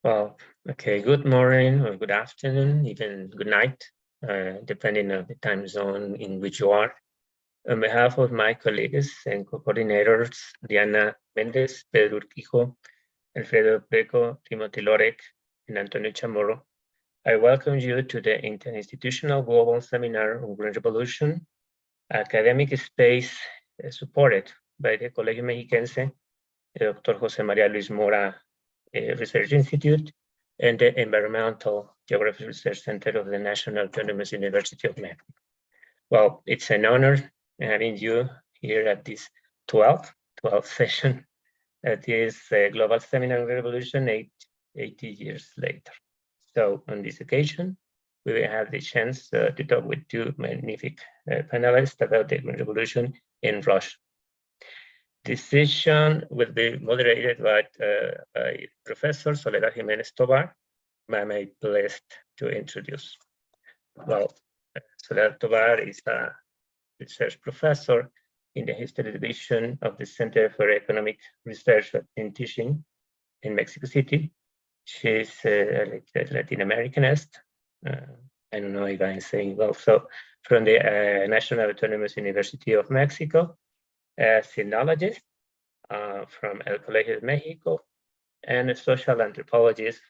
Well, okay, good morning or good afternoon, even good night, depending on the time zone in which you are. On behalf of my colleagues and co-coordinators, Diana Mendez, Pedro Urquijo, Alfredo Peco, Timothy Lorek, and Antonio Chamorro, I welcome you to the Interinstitutional Global Seminar on Green Revolution, academic space supported by the Colegio Mexiquense, Dr. José María Luis Mora Research Institute, and the Environmental Geography Research Center of the National Autonomous University of Mexico. Well, it's an honor having you here at this 12th session at this Global Seminar on Revolution 80 years later. So on this occasion, we will have the chance to talk with two magnificent panelists about the Green Revolution in Russia. This session will be moderated by Professor Soledad Jiménez Tovar, whom I'm pleased to introduce. Well, Soledad Tovar is a research professor in the History Division of the Center for Economic Research and Teaching in Mexico City. She's a Latin Americanist. I don't know if I'm saying well. So from the National Autonomous University of Mexico, a sinologist from El Colegio de Mexico, and a social anthropologist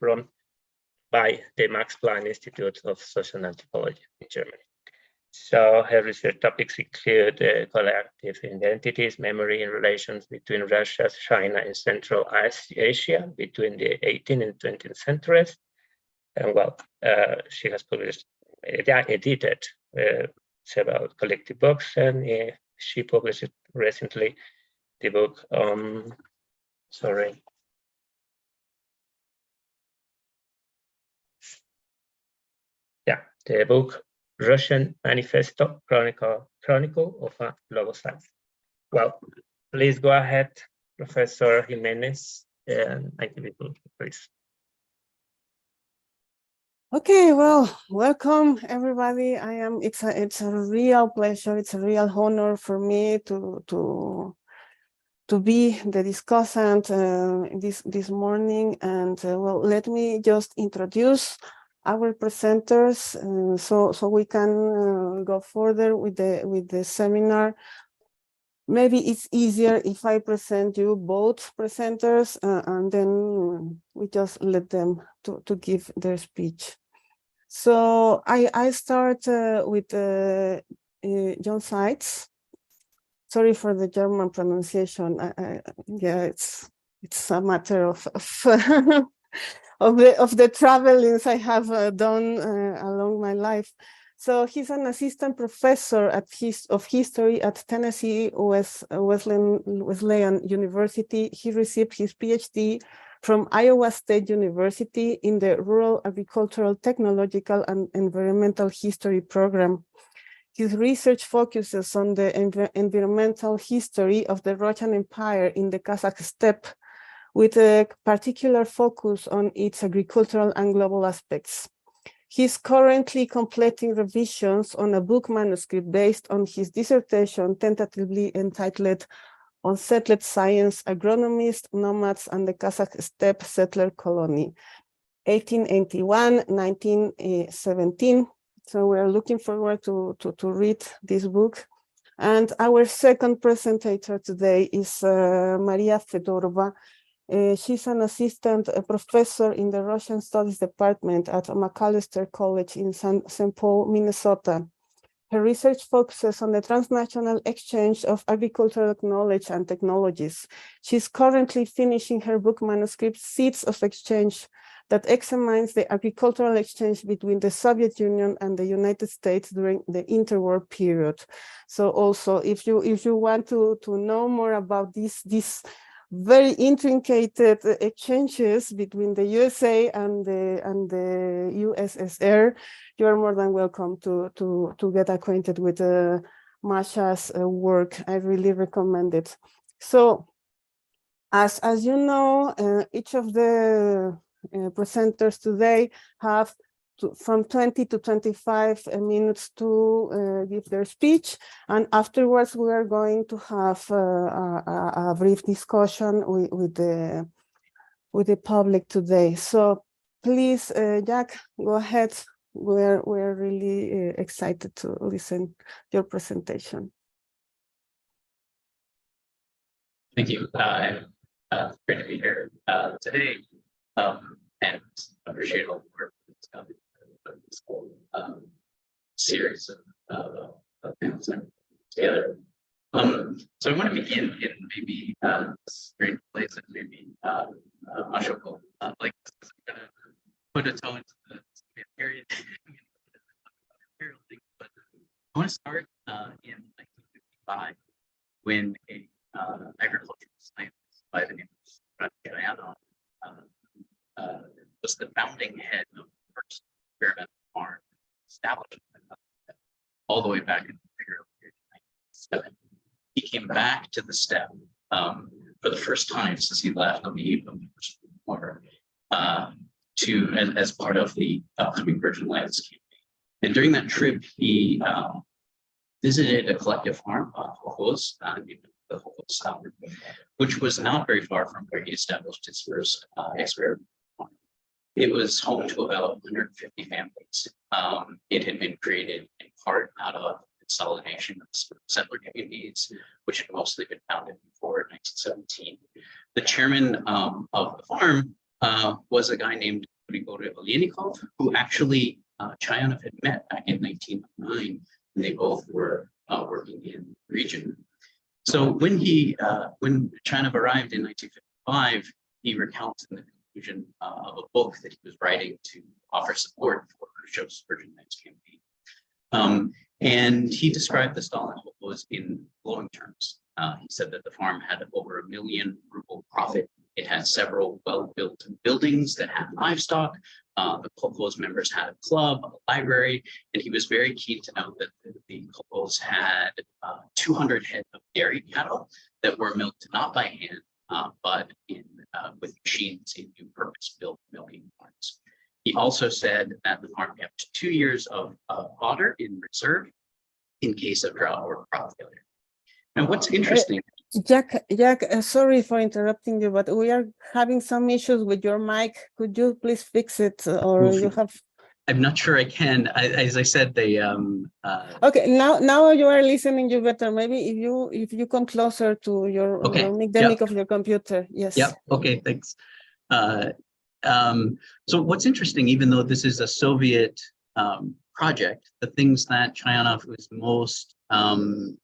by the Max Planck Institute of Social Anthropology in Germany. So her research topics include collective identities, memory, and relations between Russia, China, and Central Asia between the 18th and 20th centuries. And well, she has edited several collective books, and she published recently the book, the book Russian Manifesto, Chronicle of a Logocide. Well, please go ahead, Professor Jiménez, and I give it to you, please. Okay, well, welcome everybody. It's a real pleasure. It's a real honor for me to be the discussant this morning. And well, let me just introduce our presenters so we can go further with the seminar. Maybe it's easier if I present you both presenters and then we just let them to give their speech. So I start with John Seitz. Sorry for the German pronunciation. Yeah, it's a matter of of the travelings I have done along my life. So he's an assistant professor of history at Tennessee Wesleyan University. He received his PhD from Iowa State University in the Rural Agricultural Technological and Environmental History program. His research focuses on the environmental history of the Russian Empire in the Kazakh steppe, with a particular focus on its agricultural and global aspects. He's currently completing revisions on a book manuscript based on his dissertation, tentatively entitled On Settled Science, Agronomists, Nomads, and the Kazakh Steppe Settler Colony, 1881-1917. So we're looking forward to read this book. And our second presenter today is Masha Fedorova. She's an assistant professor in the Russian Studies Department at Macalester College in St. Paul, Minnesota. Her research focuses on the transnational exchange of agricultural knowledge and technologies. She's currently finishing her book manuscript, Seeds of Exchange, that examines the agricultural exchange between the Soviet Union and the United States during the interwar period. So also, if you want to know more about these very intricate exchanges between the USA and the USSR, you are more than welcome to get acquainted with Masha's work. I really recommend it. So, as you know, each of the presenters today have from 20 to 25 minutes to give their speech, and afterwards we are going to have a brief discussion with the public today. So please, Jack, go ahead. We're really excited to listen your presentation. Thank you. Great to be here today, and appreciate all the work that's done in this whole series of things together. So I want to begin in maybe a strange place that maybe Masha will like to put a tone to the period. But I want to start in 1955 when a agricultural scientist by the name of Soledad Jiménez was the founding head of the first experimental farm established all the way back in the imperial period of 1907. He came back to the steppe for the first time since he left on the eve of the First World War as part of the upcoming Virgin Lands campaign. And during that trip, he visited a collective farm, the Hojos, which was not very far from where he established his first experimental farm. It was home to about 150 families. It had been created in part out of consolidation of settler communities, which had mostly been founded before 1917. The chairman of the farm was a guy named Grigory Oleynikov, who actually Chayanov had met back in 1909, and they both were working in the region. So when Chayanov arrived in 1955, he recounts in the conclusion of a book that he was writing to offer support for Khrushchev's Virgin Lands campaign. And he described the Stalin Hojos in glowing terms. He said that the farm had over $1 million ruble profit. It had several well-built buildings that had livestock. The Kolkhoz members had a club, a library, and he was very keen to note that the Kolkhoz had 200 head of dairy cattle that were milked not by hand, but with machines in new purpose-built milking barns. He also said that the farm kept 2 years of fodder in reserve in case of drought or crop failure. Now, what's interesting, Jack, sorry for interrupting you, but we are having some issues with your mic. Could you please fix it, or you have? I'm not sure I can. As I said, they. Okay, now you are listening you better. Maybe if you come closer to your mic of your computer. Yes. Yeah. Okay. Thanks. So what's interesting, even though this is a Soviet project, the things that Chayanov was most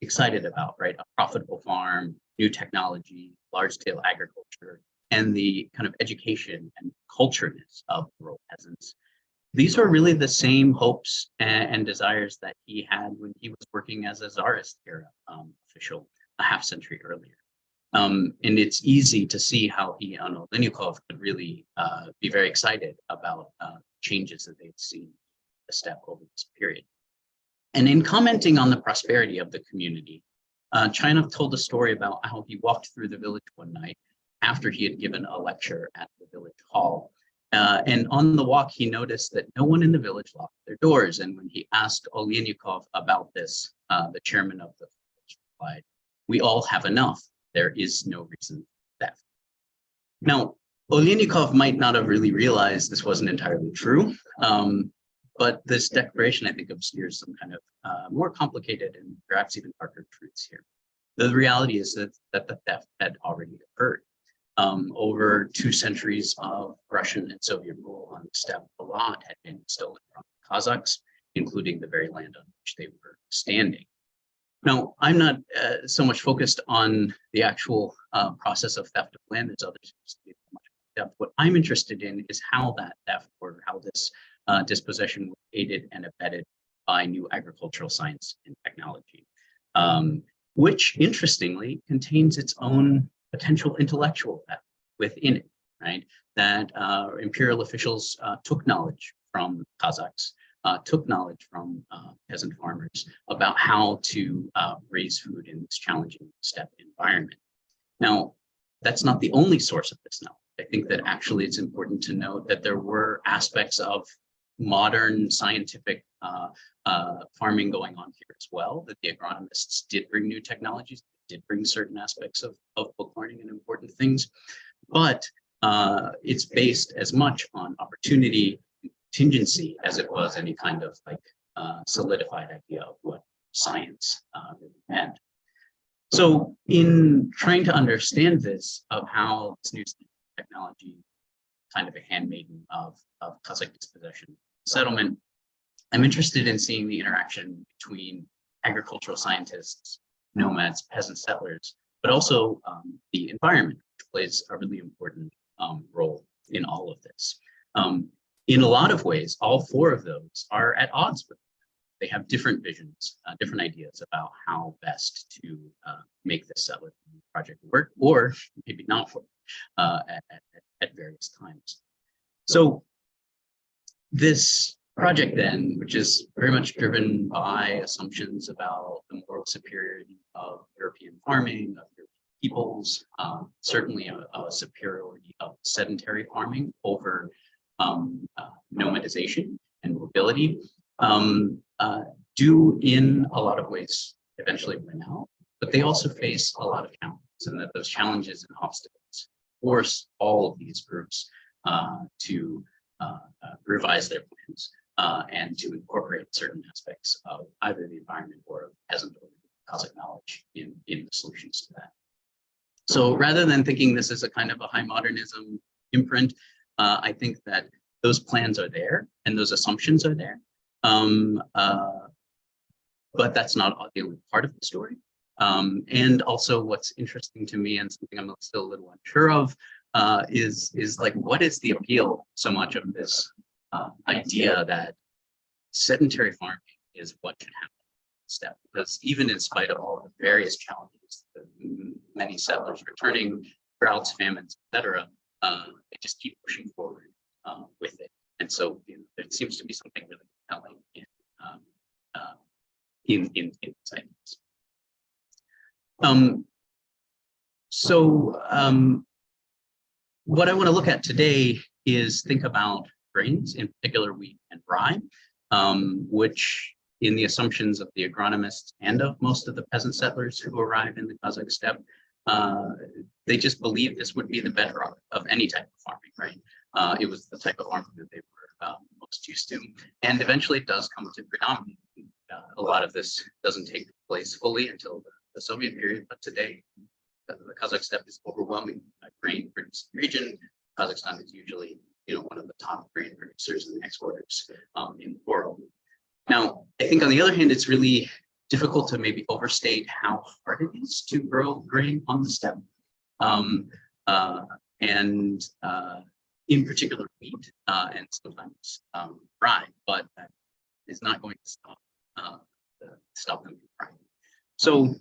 excited about, right? A profitable farm, new technology, large-scale agriculture, and the kind of education and cultureness of rural peasants. These were really the same hopes and desires that he had when he was working as a Tsarist era official a half century earlier. And it's easy to see how he and Oleynikov could really be very excited about changes that they'd seen in the steppe over this period. And in commenting on the prosperity of the community, Chayanov told a story about how he walked through the village one night after he had given a lecture at the village hall. And on the walk, he noticed that no one in the village locked their doors. And when he asked Oleynikov about this, the chairman of the village replied, "We all have enough. There is no reason for theft." Now, Oleynikov might not have really realized this wasn't entirely true, but this declaration, I think, obscures some kind of more complicated and perhaps even darker truths here. The reality is that the theft had already occurred. Over 2 centuries of Russian and Soviet rule on the steppe, a lot had been stolen from the Kazakhs, including the very land on which they were standing. Now, I'm not so much focused on the actual process of theft of land as others. What I'm interested in is how that theft, or how this dispossession was aided and abetted by new agricultural science and technology, which interestingly contains its own potential intellectual theft within it, right? That imperial officials took knowledge from Kazakhs, took knowledge from peasant farmers about how to raise food in this challenging steppe environment. Now, that's not the only source of this knowledge. I think that actually it's important to note that there were aspects of modern scientific farming going on here as well, that the agronomists did bring new technologies, did bring certain aspects of book learning and important things. But it's based as much on opportunity, contingency, as it was any kind of like solidified idea of what science really meant. So in trying to understand this, of how this new technology, kind of a handmaiden of Kazakh dispossession settlement, I'm interested in seeing the interaction between agricultural scientists, nomads, peasant settlers, but also the environment, which plays a really important role in all of this. In a lot of ways, all four of those are at odds with them. They have different visions, different ideas about how best to make this settler project work, or maybe not work at various times. So this project then, which is very much driven by assumptions about the moral superiority of European farming, of European peoples, certainly a superiority of sedentary farming over nomadization and mobility, do in a lot of ways eventually win out, but they also face a lot of challenges, and that those challenges and obstacles force all of these groups to revise their plans and to incorporate certain aspects of either the environment or of peasant or Kazakh knowledge in the solutions to that. So rather than thinking this is a kind of a high modernism imprint, I think that those plans are there and those assumptions are there. But that's not the only part of the story. And also what's interesting to me, and something I'm still a little unsure of, is like, what is the appeal so much of this idea that sedentary farming is what should happen step? Because even in spite of all the various challenges, many settlers returning, droughts, famines, etc., they just keep pushing forward with it. And so there seems to be something really compelling in these ideas. What I want to look at today is think about grains, in particular wheat and rye, which in the assumptions of the agronomists and of most of the peasant settlers who arrive in the Kazakh steppe, they just believed this would be the bedrock of any type of farming, right? It was the type of farming that they were most used to, and eventually it does come to predominate. A lot of this doesn't take place fully until the Soviet period, but today the Kazakh steppe is overwhelming grain producing region. Kazakhstan is usually, one of the top grain producers and exporters in the world. Now, I think on the other hand, it's really difficult to maybe overstate how hard it is to grow grain on the steppe, and in particular wheat and sometimes rye, but that is not going to stop them from trying. So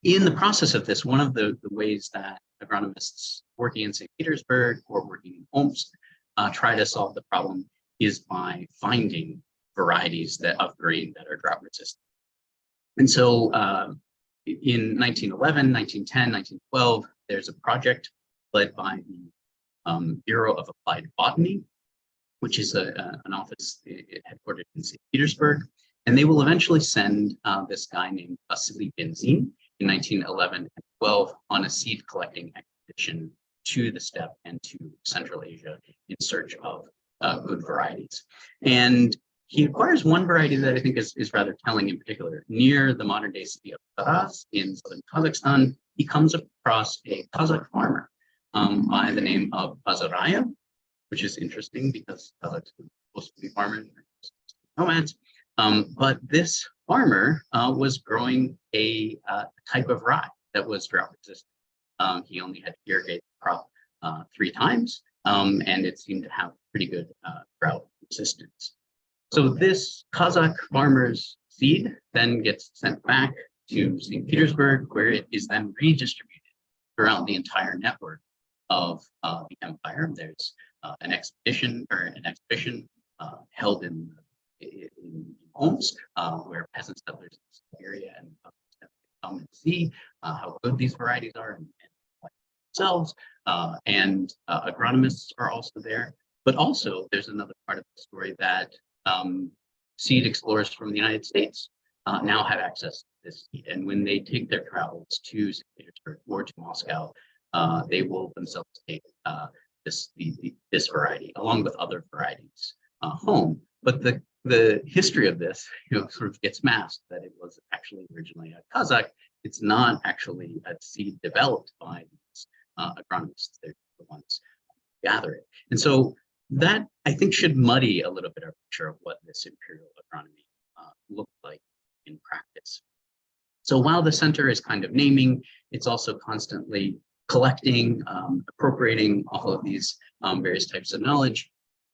in the process of this, one of the ways that agronomists working in St. Petersburg or working in Omsk try to solve the problem is by finding varieties of grain that are drought resistant. And so in 1911, 1910, 1912, there's a project led by the Bureau of Applied Botany, which is an office headquartered in St. Petersburg. And they will eventually send this guy named Vasily Benzin in 1911 and 12 on a seed collecting expedition to the steppe and to Central Asia in search of good varieties. And he acquires one variety that I think is rather telling in particular. Near the modern day city of Taraz in southern Kazakhstan, he comes across a Kazakh farmer by the name of Bazaraya, which is interesting because Kazakhs are supposed to be farmers, nomads. But this farmer was growing a type of rye that was drought resistant. He only had to irrigate the crop 3 times, and it seemed to have pretty good drought resistance. So this Kazakh farmer's seed then gets sent back to St. Petersburg, where it is then redistributed throughout the entire network of the empire. There's an exhibition held in Omsk, where peasant settlers in Siberia and come and see how good these varieties are and like themselves. And agronomists are also there. But also, there's another part of the story that seed explorers from the United States now have access to this seed. And when they take their travels to St. Petersburg or to Moscow, they will themselves take this variety along with other varieties home. But the history of this, sort of gets masked that it was actually originally a Kazakh. It's not actually a seed developed by these agronomists. They're the ones who gather it. And so that, I think, should muddy a little bit our picture of what this imperial agronomy looked like in practice. So while the center is kind of naming, it's also constantly collecting, appropriating all of these various types of knowledge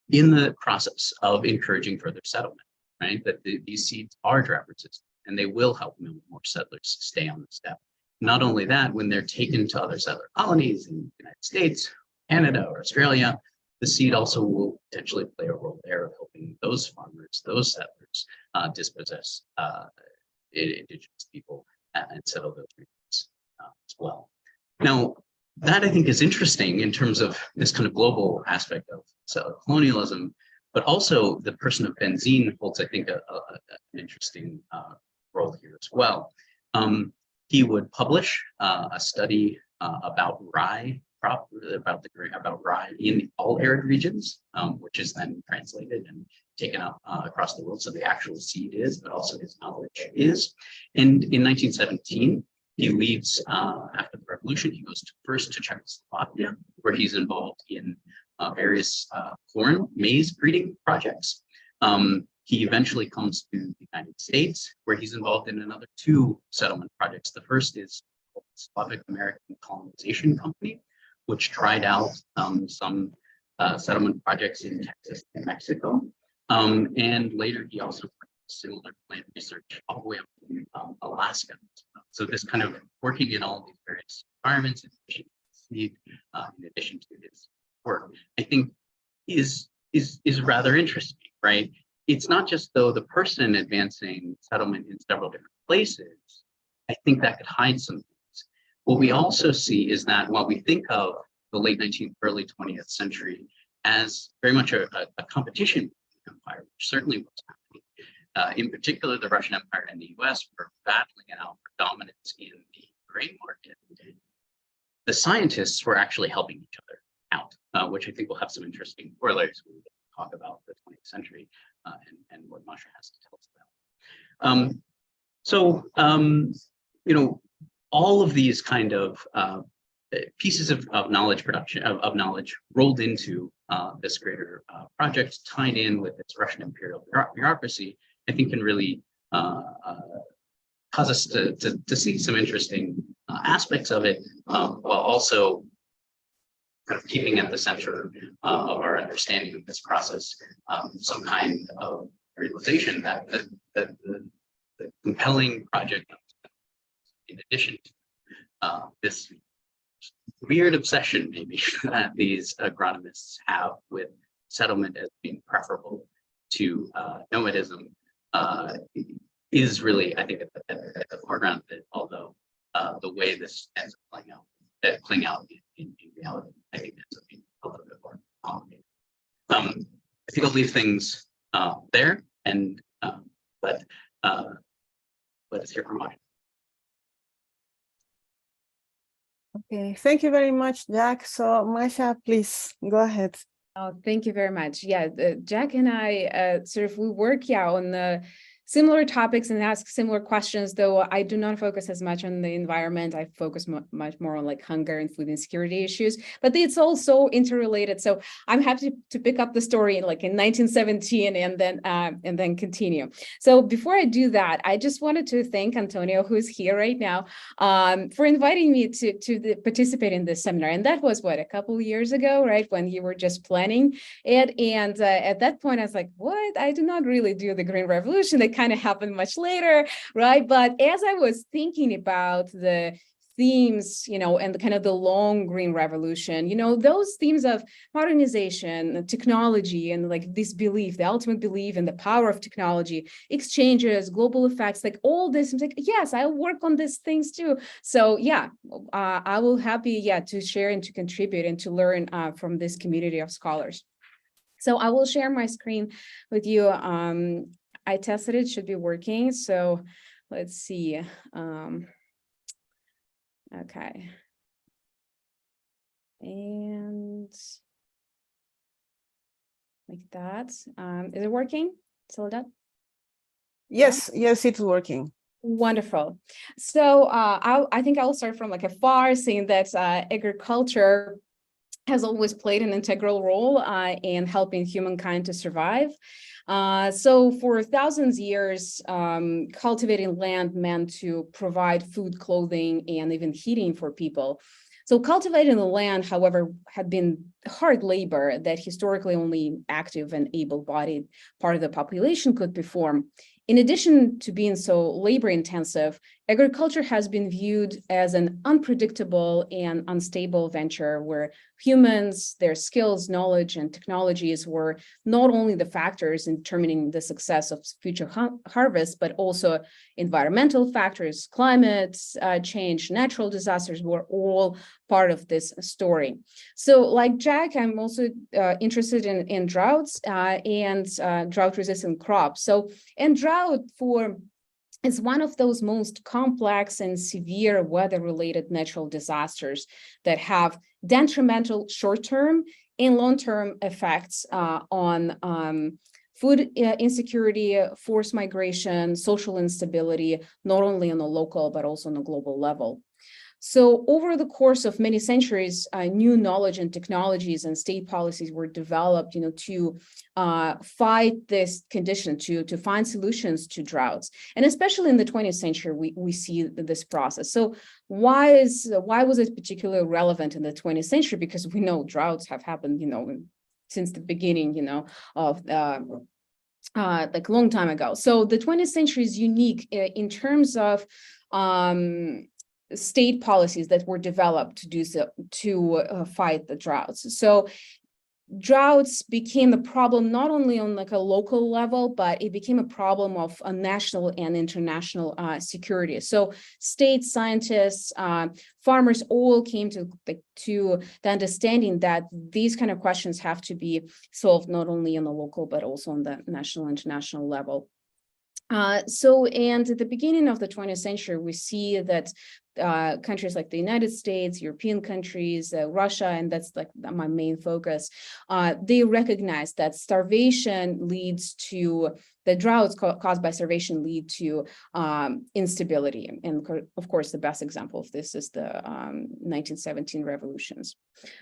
in the process of encouraging further settlement, right? That these seeds are drought resistant and they will help more settlers stay on the steppe. Not only that, when they're taken to other settler colonies in the United States, Canada, or Australia, the seed also will potentially play a role there of helping those farmers, those settlers, dispossess indigenous people and settle those regions as well. Now, that I think is interesting in terms of this kind of global aspect of settler colonialism, but also the person of benzene holds, I think, an interesting role here as well. He would publish a study about rye crop, about rye in all arid regions, which is then translated and taken up across the world. So the actual seed is, but also his knowledge is. And in 1917, he leaves after the revolution. He goes first to Czechoslovakia, where he's involved in various corn, maize breeding projects. He eventually comes to the United States, where he's involved in another 2 settlement projects. The first is called the Slavic American Colonization Company, which tried out some settlement projects in Texas and Mexico. And later, he also similar plant research all the way up to Alaska. So this kind of working in all these various environments, in addition to his work, I think is rather interesting, right? It's not just though the person advancing settlement in several different places. I think that could hide some things. What we also see is that while we think of the late 19th, early 20th century as very much a competition with the empire, which certainly was happening. In particular, the Russian Empire and the US were battling it out for dominance in the grain market. The scientists were actually helping each other out, which I think will have some interesting corollaries when we talk about the 20th century and what Masha has to tell us about. All of these kind of pieces of knowledge production, of knowledge rolled into this greater project, tied in with its Russian imperial bureaucracy, I think can really cause us to see some interesting aspects of it, while also kind of keeping at the center of our understanding of this process some kind of realization that the compelling project, in addition to this weird obsession maybe that these agronomists have with settlement as being preferable to nomadism, is really, I think, at the foreground of it, although the way this ends up playing out in reality, I think ends up being a little bit more complicated. I think I'll leave things there, and let us hear from Masha. Okay, thank you very much, Jack. So Masha, please go ahead. Oh, thank you very much. Yeah, Jack and I we work on the similar topics and ask similar questions, though I do not focus as much on the environment. I focus much more on like hunger and food insecurity issues, but it's also interrelated. So I'm happy to pick up the story in 1917 and then continue. So before I do that, I just wanted to thank Antonio, who's here right now, for inviting me to participate in this seminar. And that was a couple of years ago, right? When you were just planning it. And at that point, I was like, what? I do not really do the Green Revolution. That kind of happened much later, right? But as I was thinking about the themes, and the kind of the long Green Revolution, those themes of modernization, technology, and this belief, the ultimate belief in the power of technology, exchanges, global effects, all this, I'm like, yes, I'll work on these things too. So yeah, I will happy, to share and to contribute and to learn from this community of scholars. So I will share my screen with you. I tested it, should be working. So let's see. Okay. And like that. Is it working, Soledad? Yes, yes, it's working. Wonderful. So I think I will start from like afar, saying that agriculture has always played an integral role in helping humankind to survive. So for thousands of years, cultivating land meant to provide food, clothing, and even heating for people. So cultivating the land, however, had been hard labor that historically only active and able-bodied part of the population could perform. In addition to being so labor-intensive, agriculture has been viewed as an unpredictable and unstable venture where humans, their skills, knowledge, and technologies were not only the factors in determining the success of future harvests, but also environmental factors, climate change, natural disasters were all part of this story. So like Jack, I'm also interested in droughts and drought-resistant crops. So, and drought is one of those most complex and severe weather-related natural disasters that have detrimental short-term and long-term effects on food insecurity, forced migration, social instability, not only on a local, but also on a global level. So over the course of many centuries, new knowledge and technologies and state policies were developed, to fight this condition, to find solutions to droughts. And especially in the 20th century, we see this process. So why was it particularly relevant in the 20th century? Because we know droughts have happened, since the beginning, of like a long time ago. So the 20th century is unique in terms of state policies that were developed to do so, to fight the droughts. So droughts became a problem not only on like a local level, but it became a problem of a national and international security. So state scientists, farmers all came to the understanding that these kind of questions have to be solved not only on the local, but also on the national and international level. And at the beginning of the 20th century, we see that countries like the United States, European countries, Russia, and that's like my main focus, they recognize that starvation leads to, the droughts caused by starvation lead to instability. And of course, the best example of this is the 1917 revolutions.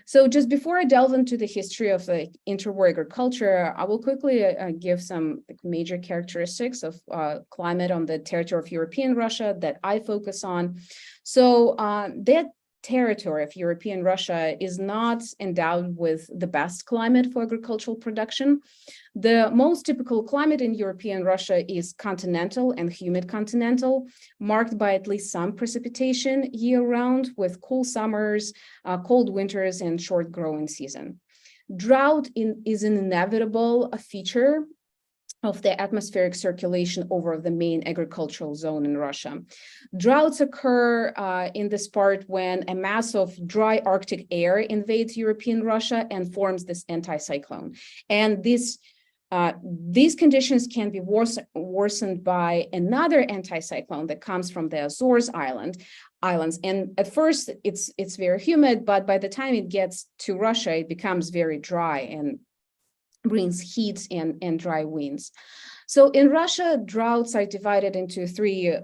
So just before I delve into the history of the interwar agriculture, I will quickly give some major characteristics of climate on the territory of European Russia that I focus on. So that territory of European Russia is not endowed with the best climate for agricultural production. The most typical climate in European Russia is continental and humid continental, marked by at least some precipitation year-round with cool summers, cold winters, and short growing season. Drought is an inevitable feature of the atmospheric circulation over the main agricultural zone in Russia. Droughts occur in this part when a mass of dry Arctic air invades European Russia and forms this anticyclone. And these conditions can be worsened by another anticyclone that comes from the Azores Islands. And at first it's very humid, but by the time it gets to Russia, it becomes very dry and brings heat and dry winds. So in Russia, droughts are divided into three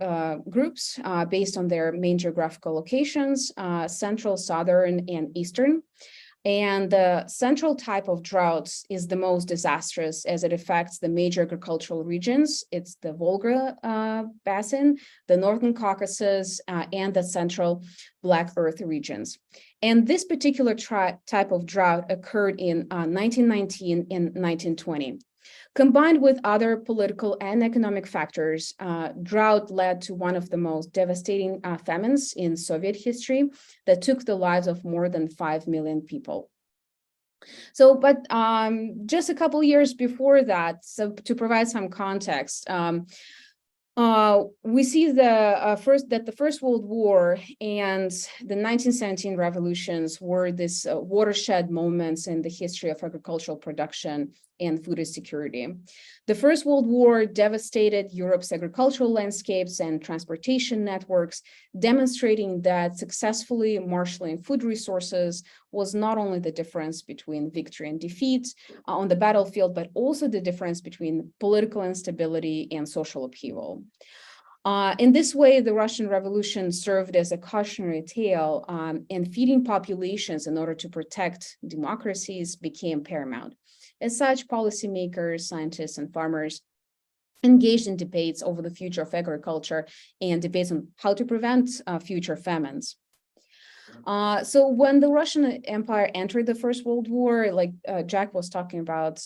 groups based on their main geographical locations, central, southern, and eastern. And the central type of droughts is the most disastrous as it affects the major agricultural regions. It's the Volga Basin, the Northern Caucasus, and the central Black Earth regions. And this particular type of drought occurred in 1919 and 1920. Combined with other political and economic factors, drought led to one of the most devastating famines in Soviet history that took the lives of more than 5 million people. So, but just a couple years before that, so to provide some context, we see the First World War and the 1917 revolutions were this watershed moments in the history of agricultural production and food insecurity. The First World War devastated Europe's agricultural landscapes and transportation networks, demonstrating that successfully marshaling food resources was not only the difference between victory and defeat on the battlefield, but also the difference between political instability and social upheaval. In this way, the Russian Revolution served as a cautionary tale, and feeding populations in order to protect democracies became paramount. As such, policymakers, scientists, and farmers engaged in debates over the future of agriculture and debates on how to prevent future famines. So when the Russian Empire entered the First World War, like Jack was talking about,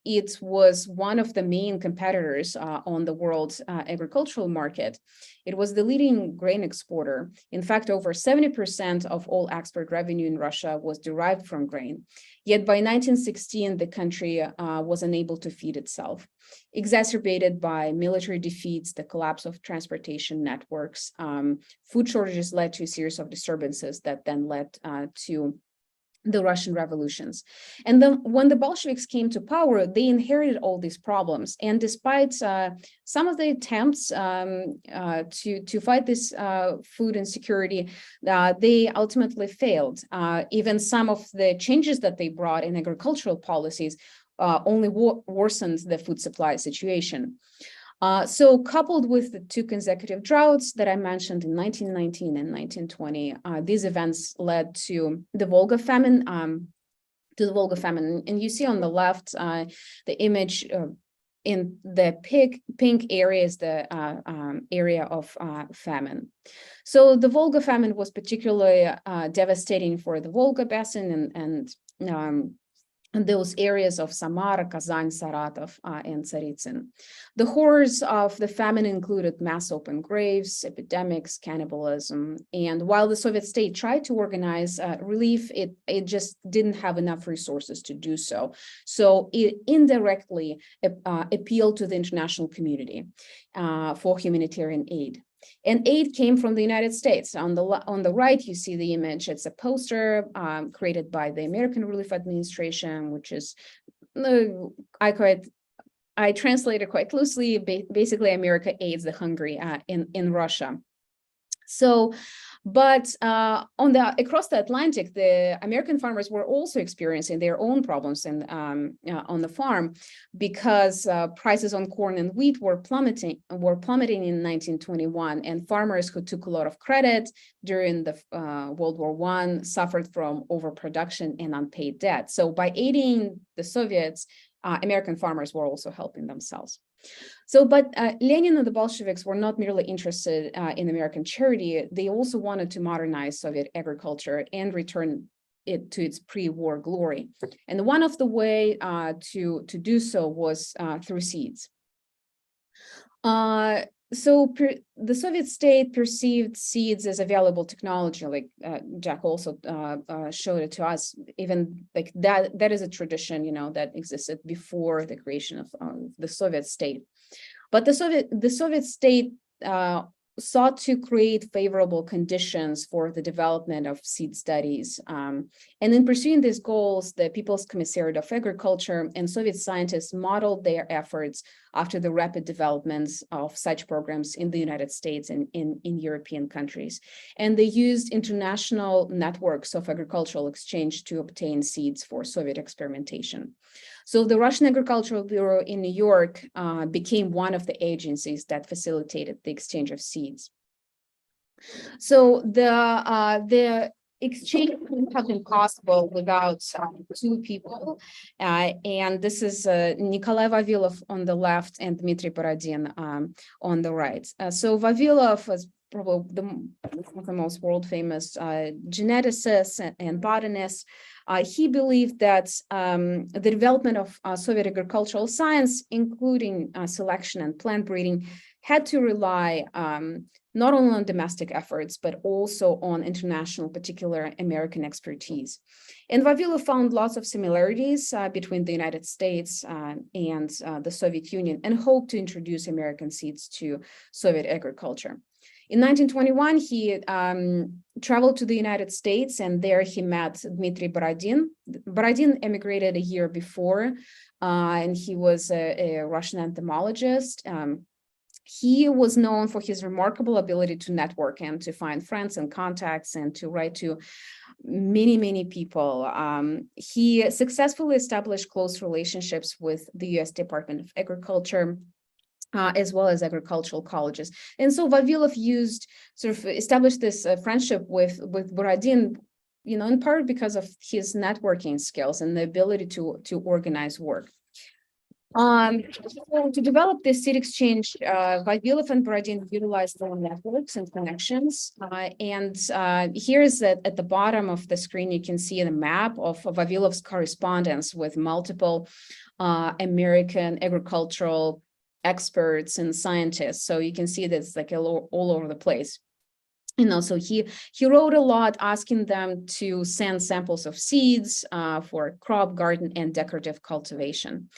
it was one of the main competitors on the world agricultural market. It was the leading grain exporter. In fact, over 70% of all export revenue in Russia was derived from grain. Yet by 1916, the country was unable to feed itself, exacerbated by military defeats, the collapse of transportation networks. Food shortages led to a series of disturbances that then led to the Russian revolutions. And then when the Bolsheviks came to power, they inherited all these problems. And despite some of the attempts to fight this food insecurity, they ultimately failed. Even some of the changes that they brought in agricultural policies only worsened the food supply situation. So coupled with the two consecutive droughts that I mentioned in 1919 and 1920, these events led to the Volga famine. And you see on the left, the image in the pink area is the area of famine. So the Volga famine was particularly devastating for the Volga basin and those areas of Samara, Kazan, Saratov, and Tsaritsyn. The horrors of the famine included mass open graves, epidemics, cannibalism. And while the Soviet state tried to organize relief, it just didn't have enough resources to do so. So it indirectly appealed to the international community for humanitarian aid. And aid came from the United States. On the right, you see the image. It's a poster created by the American Relief Administration, which is, I translated quite loosely, basically America aids the hungry in Russia. So, but across the Atlantic, the American farmers were also experiencing their own problems on the farm, because prices on corn and wheat were plummeting in 1921, and farmers who took a lot of credit during the World War I suffered from overproduction and unpaid debt. So by aiding the Soviets, American farmers were also helping themselves. So, but Lenin and the Bolsheviks were not merely interested in American charity. They also wanted to modernize Soviet agriculture and return it to its pre-war glory. And one of the way to do so was through seeds. So the Soviet state perceived seeds as a valuable technology, like Jack also showed it to us. Even like that is a tradition, that existed before the creation of the Soviet state. But the Soviet state sought to create favorable conditions for the development of seed studies. And in pursuing these goals, the People's Commissariat of Agriculture and Soviet scientists modeled their efforts after the rapid developments of such programs in the United States and in European countries. And they used international networks of agricultural exchange to obtain seeds for Soviet experimentation. So the Russian Agricultural Bureau in New York became one of the agencies that facilitated the exchange of seeds. So the exchange wouldn't have been possible without two people. And this is Nikolai Vavilov on the left and Dmitry Borodin on the right. So Vavilov was probably one of the most world famous geneticists and botanists. He believed that the development of Soviet agricultural science, including selection and plant breeding, had to rely not only on domestic efforts, but also on international, particularly American expertise. And Vavilov found lots of similarities between the United States and the Soviet Union, and hoped to introduce American seeds to Soviet agriculture. In 1921, he traveled to the United States, and there he met Dmitry Borodin. Borodin emigrated a year before, and he was a Russian entomologist. He was known for his remarkable ability to network and to find friends and contacts and to write to many, many people. He successfully established close relationships with the U.S. Department of Agriculture, as well as agricultural colleges. And so Vavilov established this friendship with Borodin, in part because of his networking skills and the ability to organize work. So to develop this seed exchange, Vavilov and Borodin utilized their networks and connections. Here's at the bottom of the screen, you can see the map of Vavilov's correspondence with multiple American agricultural experts and scientists. So you can see that's like all over the place. So he wrote a lot, asking them to send samples of seeds for crop, garden, and decorative cultivation.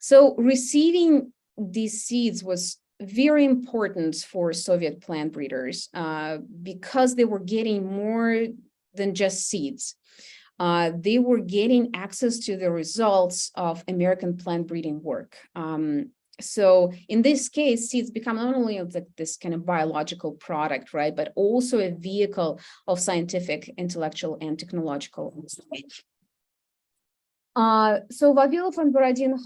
So receiving these seeds was very important for Soviet plant breeders because they were getting more than just seeds. They were getting access to the results of American plant breeding work. So in this case, seeds become not only this kind of biological product, right, but also a vehicle of scientific, intellectual, and technological research. So Vavilov and Borodin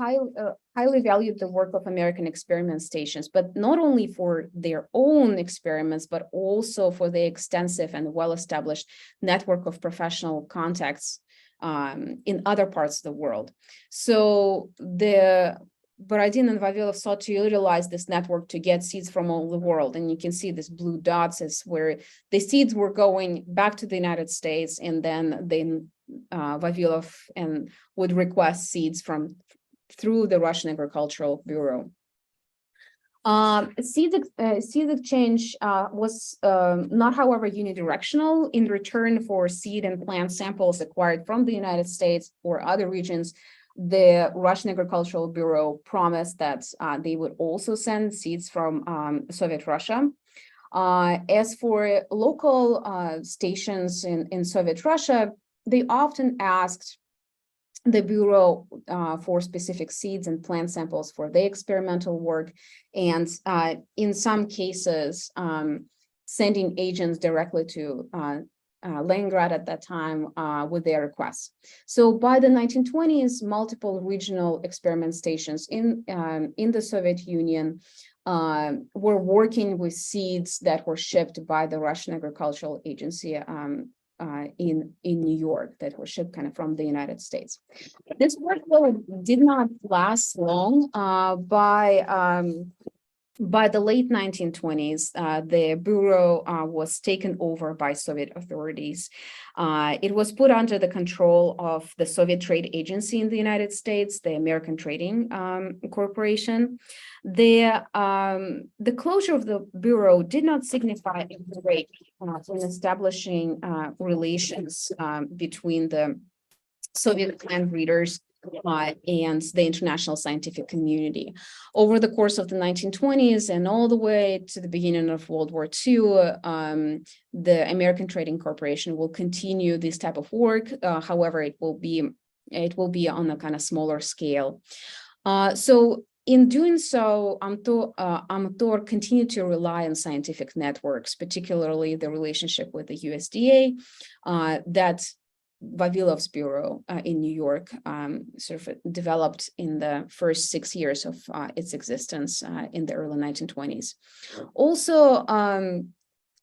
highly valued the work of American experiment stations, but not only for their own experiments, but also for the extensive and well-established network of professional contacts in other parts of the world. So Borodin and Vavilov sought to utilize this network to get seeds from all the world. And you can see this blue dots is where the seeds were going back to the United States, and then Vavilov would request seeds through the Russian Agricultural Bureau. Seed exchange was not, however, unidirectional. In return for seed and plant samples acquired from the United States or other regions, the Russian Agricultural Bureau promised that they would also send seeds from Soviet Russia. As for local stations in Soviet Russia, they often asked the Bureau for specific seeds and plant samples for their experimental work, and in some cases, sending agents directly to Leningrad at that time with their requests. So by the 1920s, multiple regional experiment stations in the Soviet Union were working with seeds that were shipped by the Russian Agricultural Agency in New York, that were shipped kind of from the United States. This work, though, did not last long. By the late 1920s, the Bureau was taken over by Soviet authorities. It was put under the control of the Soviet Trade Agency in the United States, the American Trading Corporation. The closure of the Bureau did not signify a break in establishing relations between the Soviet plant breeders and the international scientific community. Over the course of the 1920s and all the way to the beginning of World War II, the American Trading Corporation will continue this type of work. However, it will be on a kind of smaller scale. So in doing so, Amtor continued to rely on scientific networks, particularly the relationship with the USDA that Vavilov's bureau in New York sort of developed in the first 6 years of its existence in the early 1920s. Also,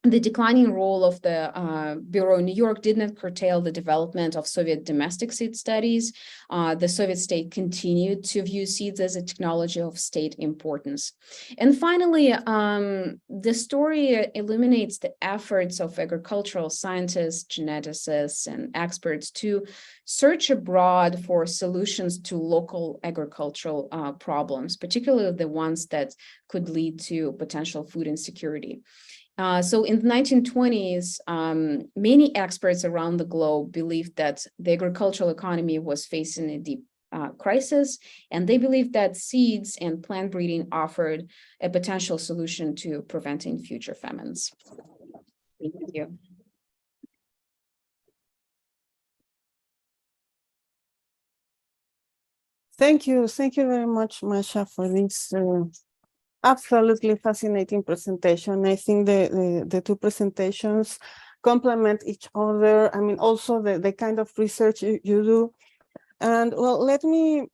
the declining role of the Bureau in New York did not curtail the development of Soviet domestic seed studies. The Soviet state continued to view seeds as a technology of state importance. And finally, the story illuminates the efforts of agricultural scientists, geneticists, and experts to search abroad for solutions to local agricultural problems, particularly the ones that could lead to potential food insecurity. So in the 1920s, many experts around the globe believed that the agricultural economy was facing a deep crisis, and they believed that seeds and plant breeding offered a potential solution to preventing future famines. Thank you. Thank you very much, Masha, for this absolutely fascinating presentation. I think the two presentations complement each other. I mean, also the kind of research you do. And well, let me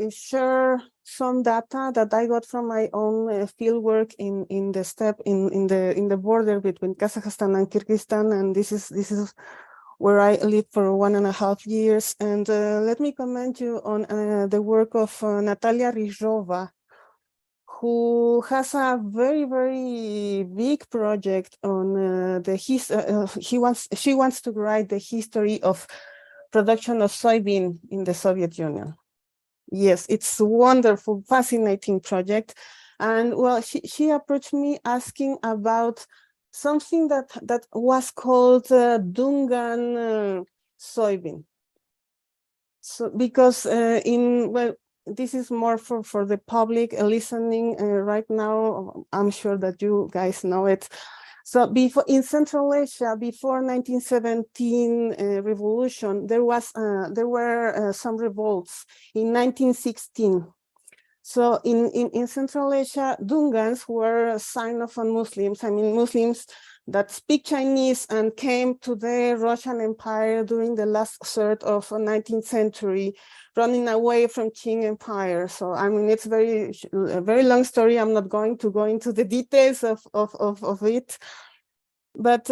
share some data that I got from my own field work in the steppe in the border between Kazakhstan and Kyrgyzstan, and this is where I lived for 1.5 years. And let me comment you on the work of Natalia Rizhova, who has a very big project on she wants to write the history of production of soybean in the Soviet Union. Yes, it's a wonderful, fascinating project. And well, she approached me asking about something that was called Dungan soybean. So because this is more for the public listening right now. I'm sure that you guys know it. So in Central Asia, before 1917 revolution, there were some revolts in 1916. So in Central Asia, Dungans were Sinophone Muslims. I mean, Muslims that speak Chinese and came to the Russian Empire during the last third of the 19th century, running away from Qing Empire. So I mean, it's a very long story. I'm not going to go into the details of it, but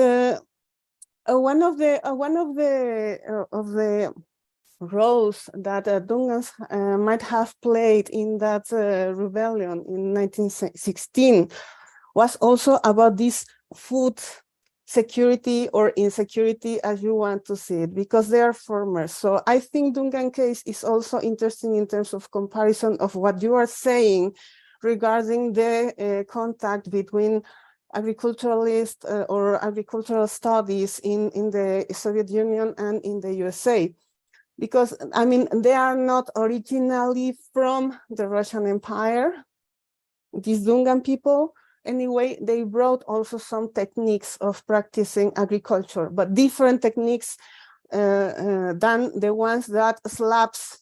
one of the roles that Dungans might have played in that rebellion in 1916 was also about this food security or insecurity, as you want to see it, because they are farmers. So I think Dungan case is also interesting in terms of comparison of what you are saying regarding the contact between agriculturalists or agricultural studies in the Soviet Union and in the USA. Because, I mean, they are not originally from the Russian Empire, these Dungan people. Anyway, they brought also some techniques of practicing agriculture, but different techniques than the ones that Slavs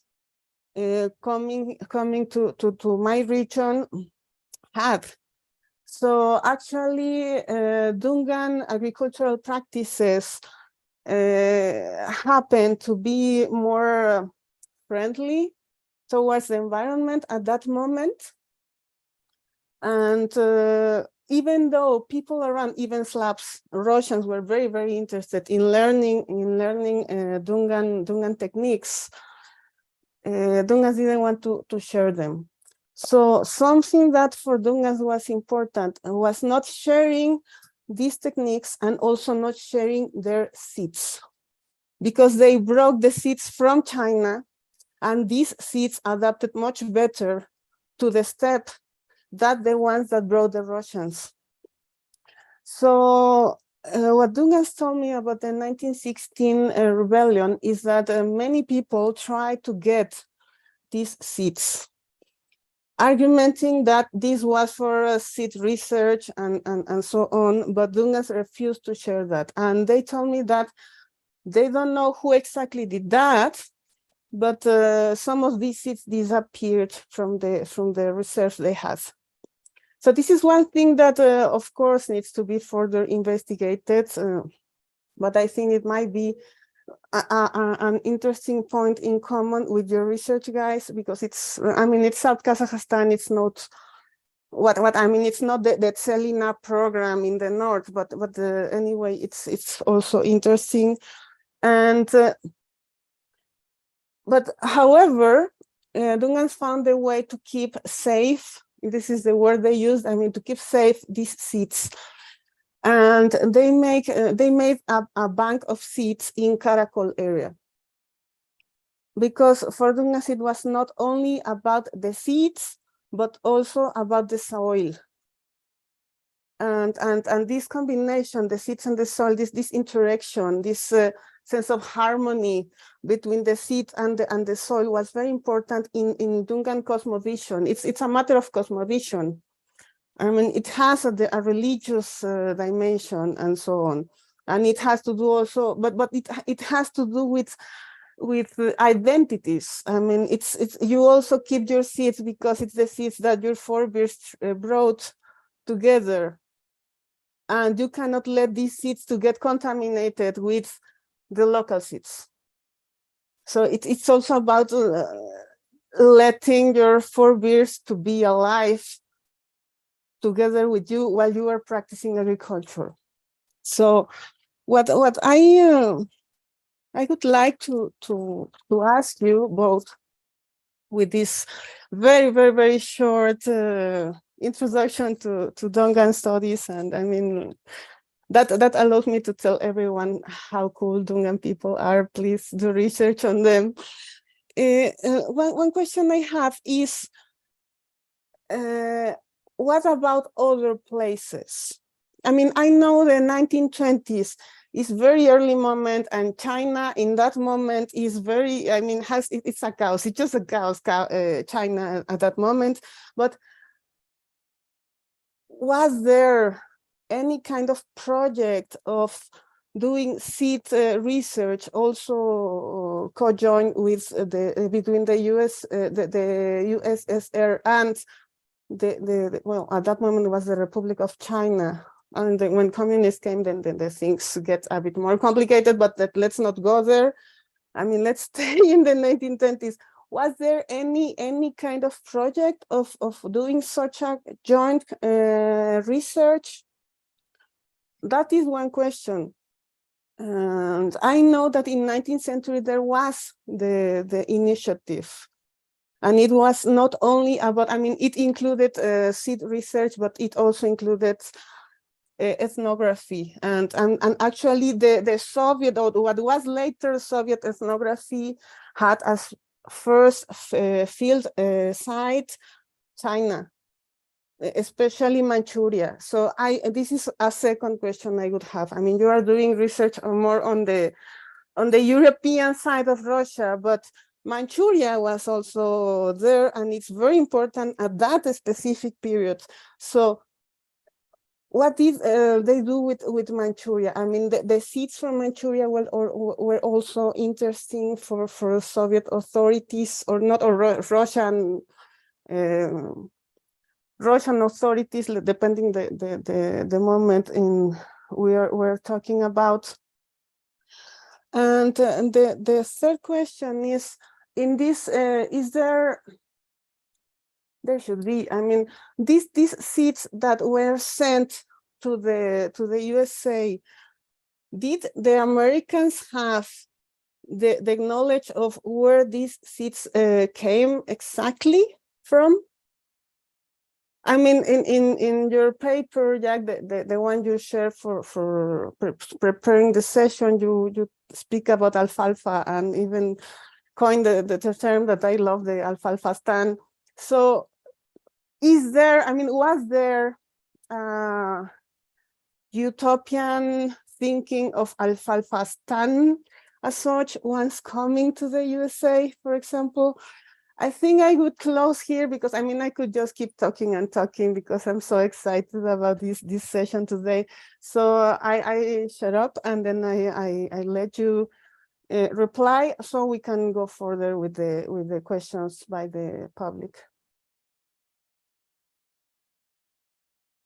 coming to my region had. So actually, Dungan agricultural practices happen to be more friendly towards the environment at that moment. And even though people around, even Slavs, Russians, were very interested in learning Dungan techniques, Dungans didn't want to share them. So something that for Dungans was important was not sharing these techniques and also not sharing their seeds, because they brought the seeds from China, and these seeds adapted much better to the steppe than the ones that brought the Russians. So what Dungans told me about the 1916 rebellion is that many people tried to get these seeds, argumenting that this was for seed research and so on, but Dungans refused to share that. And they told me that they don't know who exactly did that, but some of these seeds disappeared from the research they had. So this is one thing that, of course, needs to be further investigated, but I think it might be an interesting point in common with your research, guys, because it's South Kazakhstan. It's not what I mean. It's not the Tselina program in the north, but anyway, it's also interesting. And but however, Dungans found a way to keep safe. This is the word they used. I mean, to keep safe these seeds. And they made a bank of seeds in Karakol area, because for Dungans it was not only about the seeds, but also about the soil. And this combination, the seeds and the soil, this interaction, this sense of harmony between the seed and the soil was very important in Dungan cosmovision. It's a matter of cosmovision. I mean, it has a religious dimension and so on, and it has to do also, but it has to do with identities. I mean, it's you also keep your seeds because it's the seeds that your forebears brought together, and you cannot let these seeds to get contaminated with the local seeds. So it's also about letting your forebears to be alive together with you while you are practicing agriculture. So what I would like to ask you both with this very short introduction to Dungan studies, and I mean that allows me to tell everyone how cool Dungan people are. Please do research on them. One question I have is, what about other places? I mean, I know the 1920s is very early moment, and China in that moment is very, I mean, it's a chaos. It's just a chaos, China at that moment. But was there any kind of project of doing seed research also co-joined with between the the USSR and well, at that moment it was the Republic of China, and when communists came, then the things get a bit more complicated, but let's not go there. I mean, let's stay in the 1920s. Was there any kind of project of doing such a joint research? That is one question. And I know that in 19th century there was the initiative. And it was not only about, I mean, it included seed research, but it also included ethnography. And actually the Soviet, or what was later Soviet ethnography, had as first field site China, especially Manchuria. So this is a second question I would have. I mean, you are doing research more on the European side of Russia, but Manchuria was also there, and it's very important at that specific period. So what did they do with Manchuria? I mean, the seeds from Manchuria were also interesting for Soviet authorities, or not, or Russian authorities, depending the moment in we're talking about. And the third question is, in this, is there should be, I mean, these seeds that were sent to the USA, did the Americans have the knowledge of where these seeds came exactly from? I mean, in your paper, Jack, the one you share for preparing the session, you speak about alfalfa, and even coined the term that I love, the alfalfa stand. So is there, I mean, was there utopian thinking of alfalfa stand as such once coming to the USA, for example? I think I would close here, because I mean, I could just keep talking and talking because I'm so excited about this session today. So I shut up, and then I let you reply, so we can go further with the questions by the public.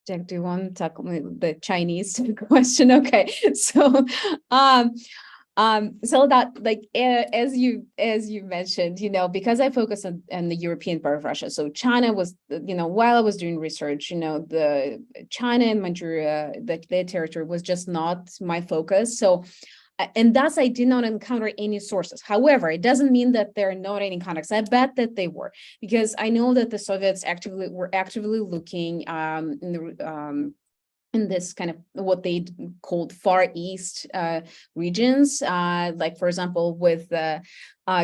Jack, do you want to tackle the Chinese question? Okay, so that, like, as you mentioned, you know, because I focus on the European part of Russia, so China was, you know, while I was doing research, you know, the China and Manchuria, their territory was just not my focus. So, and thus I did not encounter any sources. However, it doesn't mean that there are not any contacts. I bet that they were, because I know that the Soviets were actively looking in this kind of what they called Far East regions, like, for example, with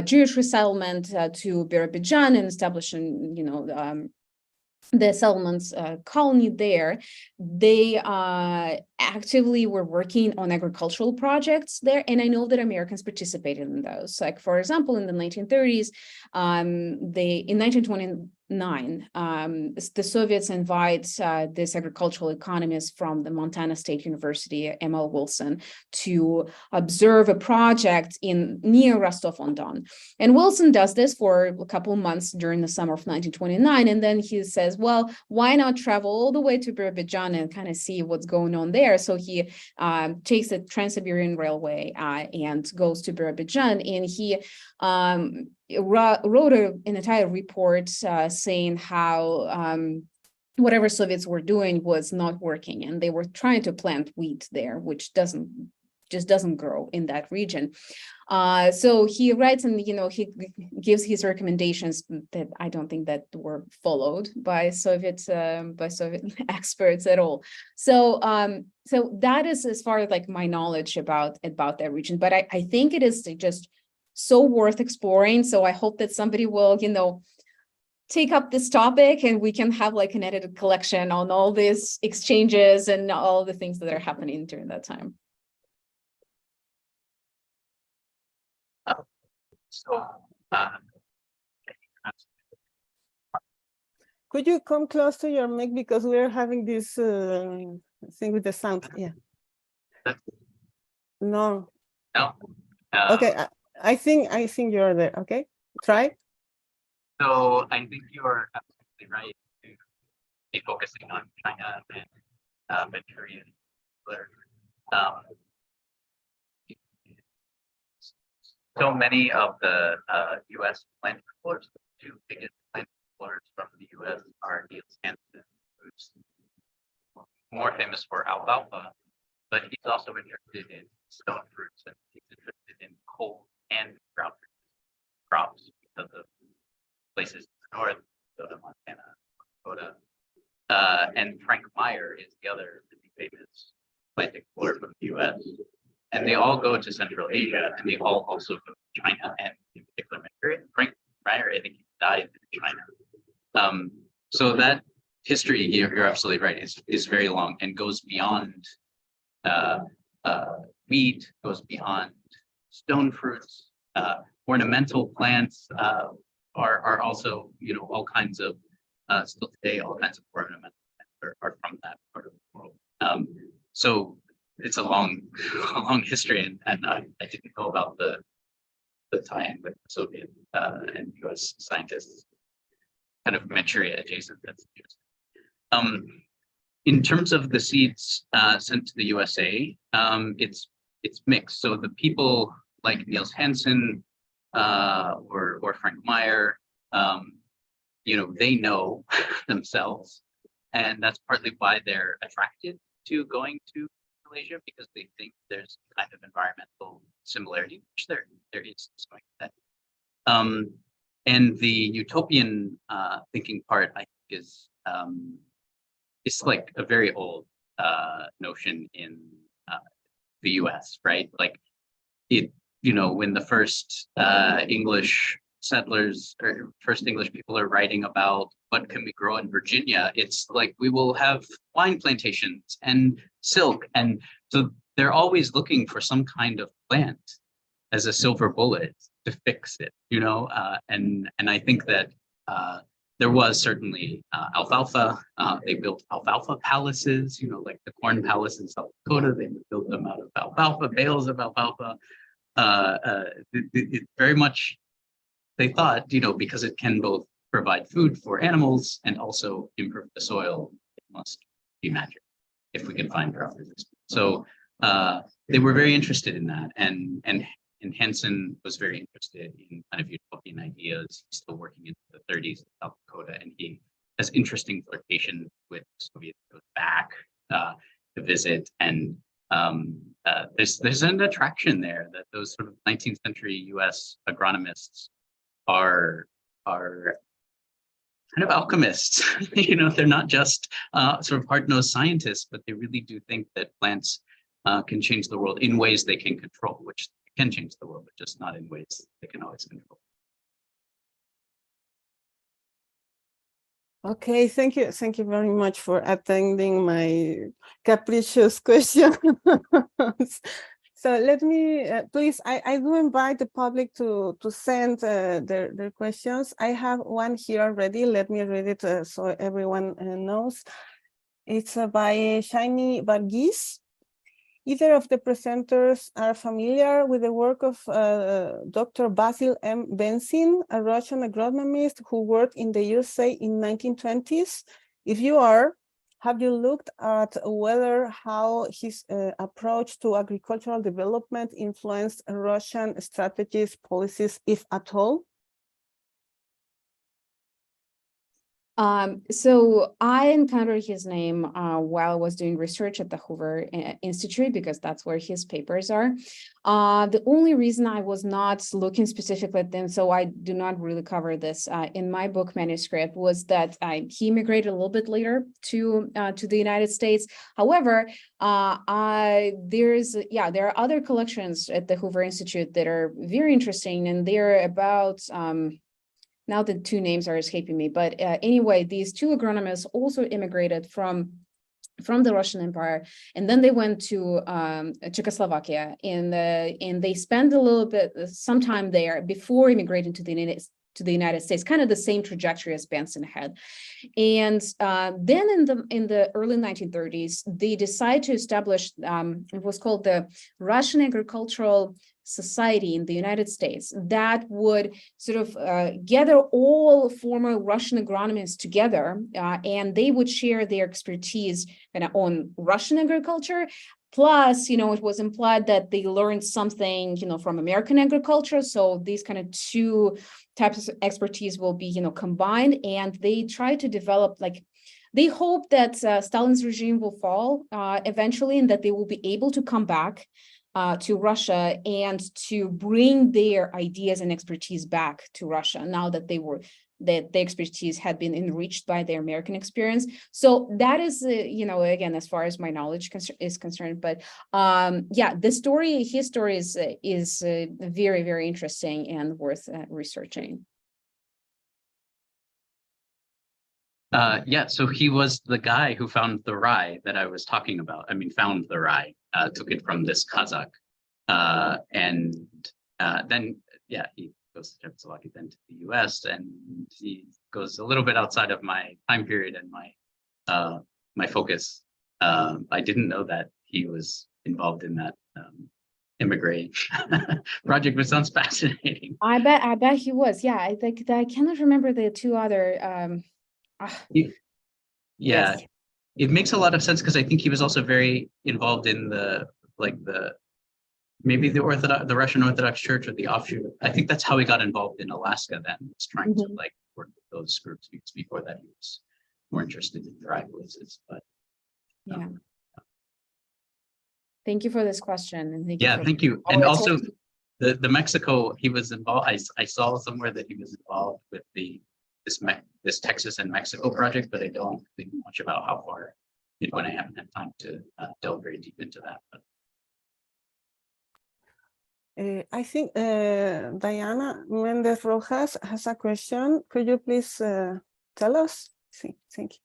Jewish resettlement to Birobidzhan and establishing, you know, the settlements colony there, they actively were working on agricultural projects there. And I know that Americans participated in those. Like, for example, in the 1930s, in 1929, the Soviets invite this agricultural economist from the Montana State University, M.L. Wilson, to observe a project near Rostov-on-Don. And Wilson does this for a couple of months during the summer of 1929. And then he says, well, why not travel all the way to Birobidzhan and kind of see what's going on there? So he takes the Trans-Siberian Railway and goes to Birobidzhan, and he wrote an entire report saying how whatever Soviets were doing was not working, and they were trying to plant wheat there, which just doesn't grow in that region. So he writes, and he gives his recommendations that I don't think that were followed by Soviet experts at all. So so that is as far as like my knowledge about that region. But I think it is just so worth exploring. So I hope that somebody will, take up this topic, and we can have like an edited collection on all these exchanges and all the things that are happening during that time. Could you come close to your mic, because we're having this thing with the sound? Yeah. No. No. Okay. I think you're there. Okay. Try. So I think you're absolutely right to be focusing on China and Manchuria. So many of the U.S. plant explorers, the two biggest plant explorers from the U.S. are Niels Hansen, who's more famous for alfalfa, but he's also interested in stone fruits, and he's interested in cold and drought crops because of places in the north, Minnesota, Montana, Dakota. And Frank Meyer is the other really famous plant explorer from the U.S. And they all go to Central Asia, and they all also go to China, and in particular, Frank Meyer, I think he died in China. So that history, you're absolutely right, is very long and goes beyond wheat, goes beyond stone fruits, ornamental plants are also, all kinds of, still today, all kinds of ornamental plants are from that part of the world. So it's a long history, and I didn't know about the tie-in with Soviet and U.S. scientists, kind of Manchuria adjacent. That's interesting. In terms of the seeds sent to the USA, it's mixed. So the people like Niels Hansen or Frank Meyer, they know themselves, and that's partly why they're attracted to going to Malaysia, because they think there's kind of environmental similarity, which there is to some extent. And the utopian thinking part, I think, is it's like a very old notion in the US, right? Like when the first English settlers or first English people are writing about what can we grow in Virginia, it's like we will have wine plantations and silk, and so they're always looking for some kind of plant as a silver bullet to fix it, and I think that there was certainly alfalfa. They built alfalfa palaces, like the Corn Palace in South Dakota. They built them out of alfalfa, bales of alfalfa. It very much, they thought, because it can both provide food for animals and also improve the soil, it must be magic if we can find drought resistance. So they were very interested in that, and Hansen was very interested in kind of utopian ideas. He's still working in the 30s in South Dakota, and he has interesting flirtation with the Soviets, goes back to visit, and there's an attraction there that those sort of 19th century US agronomists are kind of alchemists. They're not just sort of hard-nosed scientists, but they really do think that plants can change the world in ways they can control, which can change the world, but just not in ways they can always control. Okay, thank you. Thank you very much for attending my capricious question. So let me, please, I do invite the public to send their questions. I have one here already. Let me read it so everyone knows. It's by Shiny Varghese. Either of the presenters are familiar with the work of Dr. Basil M. Benzin, a Russian agronomist who worked in the USA in 1920s. If you are, have you looked at whether how his approach to agricultural development influenced Russian strategies, policies, if at all? So I encountered his name while I was doing research at the Hoover Institute, because that's where his papers are. The only reason I was not looking specifically at them, so I do not really cover this in my book manuscript, was that he immigrated a little bit later to the United States. However, there are other collections at the Hoover Institute that are very interesting, and they're about now the two names are escaping me, but anyway, these two agronomists also immigrated from the Russian Empire, and then they went to Czechoslovakia, and they spent some time there before immigrating to the United States, kind of the same trajectory as Benson had. And then in the early 1930s, they decided to establish it was called the Russian Agricultural Society in the United States, that would sort of gather all former Russian agronomists together, and they would share their expertise on Russian agriculture. Plus, it was implied that they learned something, from American agriculture. So these kind of two types of expertise will be, combined, and they try to develop, they hope that Stalin's regime will fall eventually, and that they will be able to come back to Russia and to bring their ideas and expertise back to Russia, now that the expertise had been enriched by their American experience. So that is, again, as far as my knowledge is concerned. But his story is very, very interesting and worth researching. So he was the guy who found the rye that I was talking about. Found the rye, took it from this Kazakh. Then he goes to Czechoslovakia, then to the US, and he goes a little bit outside of my time period and my focus. I didn't know that he was involved in that immigrant project, which sounds fascinating. I bet he was. Yeah, I think I cannot remember the two other Yes. It makes a lot of sense, because I think he was also very involved in the Russian Orthodox Church, or the offshoot. I think that's how he got involved in Alaska then, was trying to work with those groups, because before that he was more interested in dry places. But thank you for this question. And thank you. And also the Mexico, he was involved. I saw somewhere that he was involved with this Texas and Mexico project, but I don't think much about how far, and I haven't had time to delve very deep into that. But I think Diana Mendez Rojas has a question. Could you please tell us? Thank you.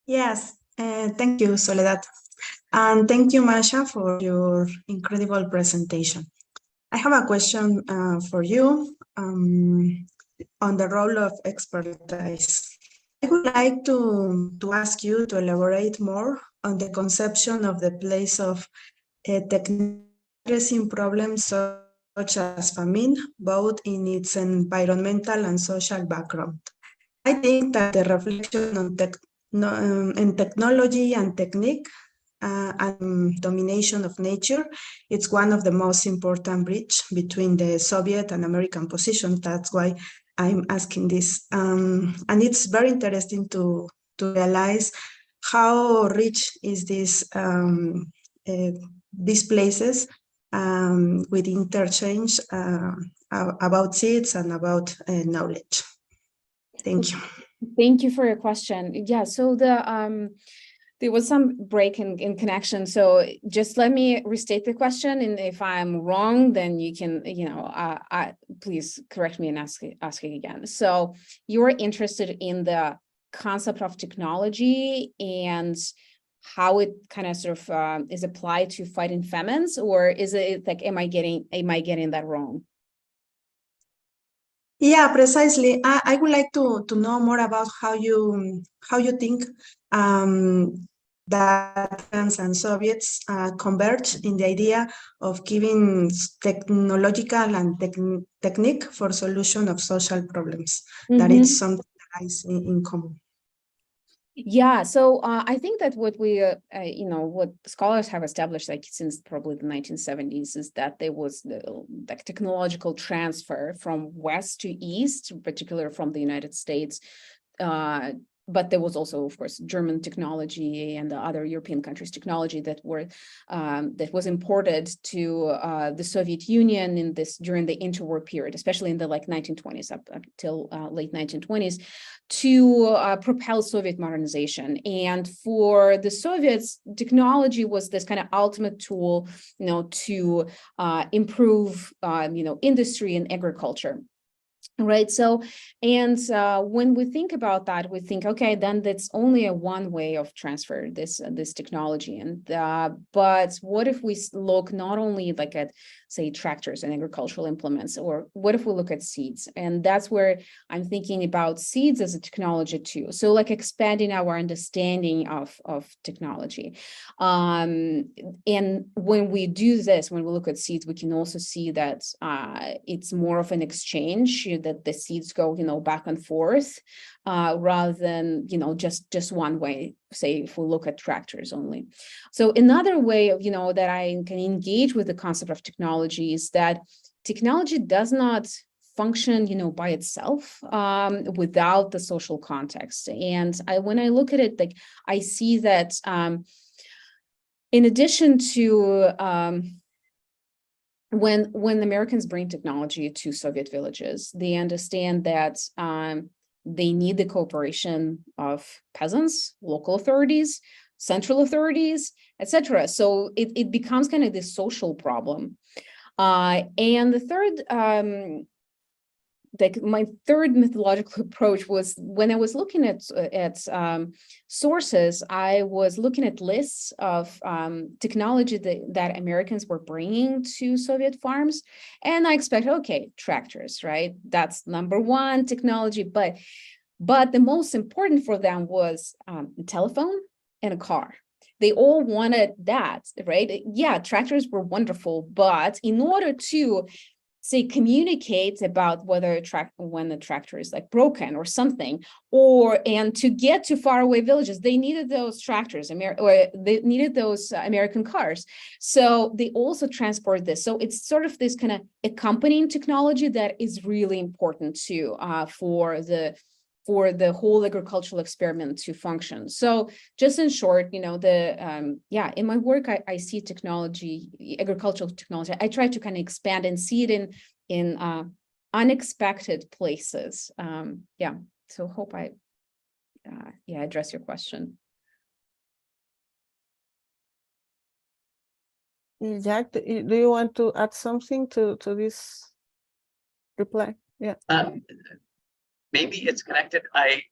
Yes, thank you, Soledad. And thank you, Masha, for your incredible presentation. I have a question for you on the role of expertise. I would like to ask you to elaborate more on the conception of the place of technology addressing problems such as famine, both in its environmental and social background. I think that the reflection on technology and technique and domination of nature, it's one of the most important bridge between the Soviet and American positions. That's why I'm asking this. And it's very interesting to realize how rich is this these places with interchange about seeds and about knowledge. Thank you. Thank you for your question. Yeah, so there was some break in connection. So just let me restate the question, and if I'm wrong, then you can, please correct me and asking again. So you're interested in the concept of technology and how it kind of sort of is applied to fighting famines, or is it like, am I getting that wrong? Yeah, precisely. I would like to know more about how you think that Americans and Soviets converge in the idea of giving technological and technique for solution of social problems. That it's something that I see in common. Yeah, so I think that what we, what scholars have established, like since probably the 1970s, is that there was like technological transfer from West to East, particularly from the United States. But there was also, of course, German technology and the other European countries' technology that was imported to the Soviet Union during the interwar period, especially in the 1920s up till late 1920s, to propel Soviet modernization. And for the Soviets, technology was this kind of ultimate tool, to improve, industry and agriculture. Right. So, and when we think about that, we think, okay, then that's only a one way of transfer this technology. And but what if we look not only like at, say, tractors and agricultural implements, or what if we look at seeds? And that's where I'm thinking about seeds as a technology too. So like expanding our understanding of technology. And when we do this, when we look at seeds, we can also see that it's more of an exchange, that the seeds go, back and forth, rather than, just one way, say, if we look at tractors only. So another way of, that I can engage with the concept of technology is that technology does not function, by itself, without the social context. And when I look at it, like, I see that in addition to when Americans bring technology to Soviet villages, they understand that they need the cooperation of peasants, local authorities, central authorities, etc. So it becomes kind of this social problem. And the third, my third methodological approach was when I was looking at sources, I was looking at lists of technology that Americans were bringing to Soviet farms, and I expected, okay, tractors, right? That's number one technology, but the most important for them was a telephone and a car. They all wanted that, right? Yeah, tractors were wonderful, but in order to say communicate about when the tractor is like broken or something, and to get to faraway villages, they needed those tractors, or they needed those American cars. So they also transport this. So it's sort of this kind of accompanying technology that is really important too, for the whole agricultural experiment to function. So just in short, in my work, I see technology, agricultural technology. I try to kind of expand and see it in unexpected places. So hope I address your question. Jack, do you want to add something to this reply? Yeah. Maybe it's connected. I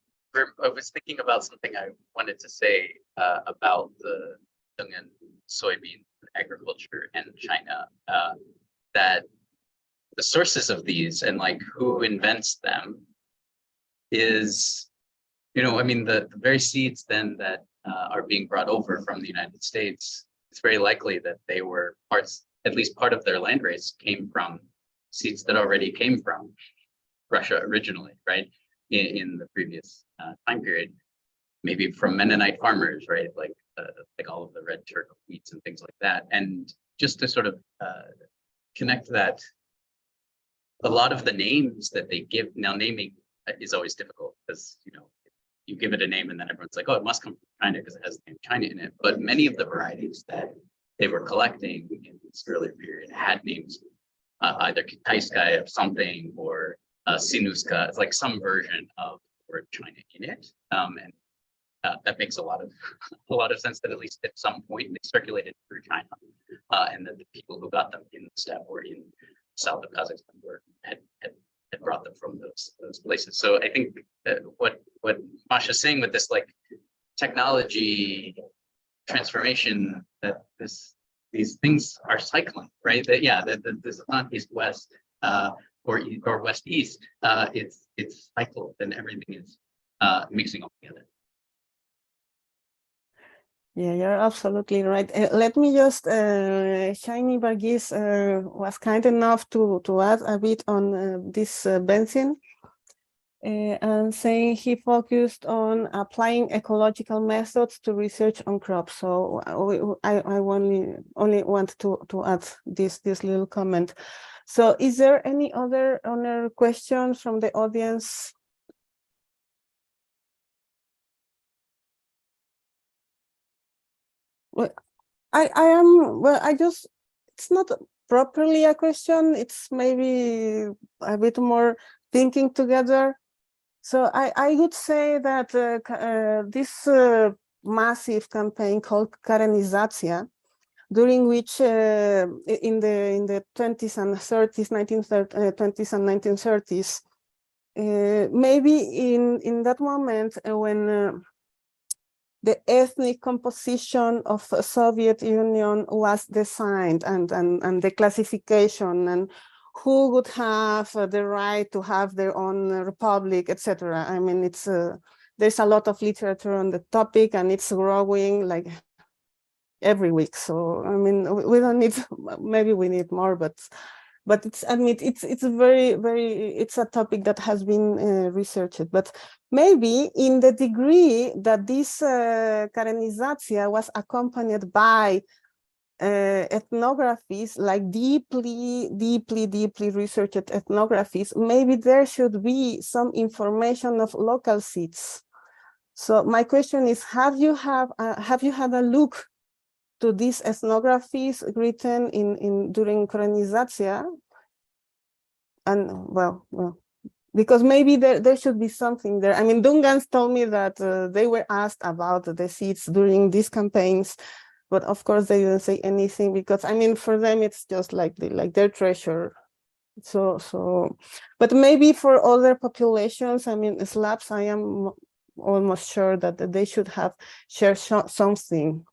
was thinking about something I wanted to say about the Dungan soybean agriculture and China, that the sources of these and like who invents them is, the very seeds then that are being brought over from the United States, it's very likely that they were at least part of their landrace came from seeds that already came from Russia originally, right? In the previous time period, maybe from Mennonite farmers, right? Like all of the red turtle wheats and things like that. And just to sort of connect that, a lot of the names that they give, now naming is always difficult because, you give it a name and then everyone's like, oh, it must come from China because it has the name China in it. But many of the varieties that they were collecting in this earlier period had names, either Kitaiskaya of something or Sinuska. It's like some version of the word China in it, and that makes a lot of sense that at least at some point they circulated through China, and that the people who got them in the steppe or in south of Kazakhstan had from those places. So I think that what Masha's saying with this like technology transformation, that these things are cycling, right? That this is not east-west or west-east. It's cycled and everything is mixing all together. Yeah, you're absolutely right. Let me just, Shiny Varghese was kind enough to add a bit on this benzene, and saying he focused on applying ecological methods to research on crops. So I only want to add this little comment. So is there any other questions from the audience? Well, it's not properly a question, it's maybe a bit more thinking together. So I would say that this massive campaign called Karenizacja, during which in the 20s and 30s, 20s and 1930s, maybe in that moment when the ethnic composition of the Soviet Union was designed, and the classification, and who would have the right to have their own republic, etc. I mean, it's there's a lot of literature on the topic, and it's growing like every week. So I mean, we don't need, maybe we need more, but it's, I mean, it's it's a topic that has been researched, but maybe in the degree that this Karenizacja was accompanied by ethnographies, like deeply researched ethnographies, maybe there should be some information of local seeds. So my question is, have you had a look to these ethnographies written during Karenizacja? And well, because maybe there should be something there. I mean, Dungans told me that they were asked about the seeds during these campaigns, but of course they didn't say anything, because I mean, for them it's just like their treasure. So, but maybe for other populations, I mean, Slavs, I am almost sure that they should have shared something.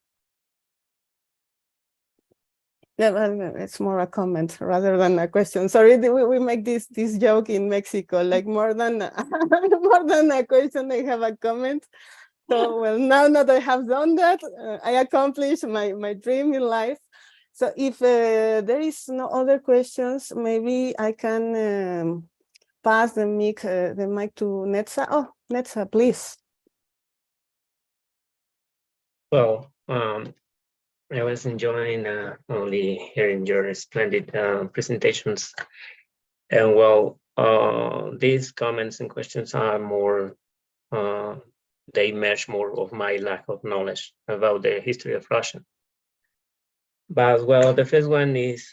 Yeah, it's more a comment rather than a question. Sorry, we make this joke in Mexico, like more than a question, I have a comment. So well, now that I have done that, I accomplished my dream in life. So if there is no other questions, maybe I can pass the mic to Netza. Oh, Netza, please. Well, I was enjoying only hearing your splendid presentations. And well, these comments and questions are more, they measure more of my lack of knowledge about the history of Russia. But well, the first one is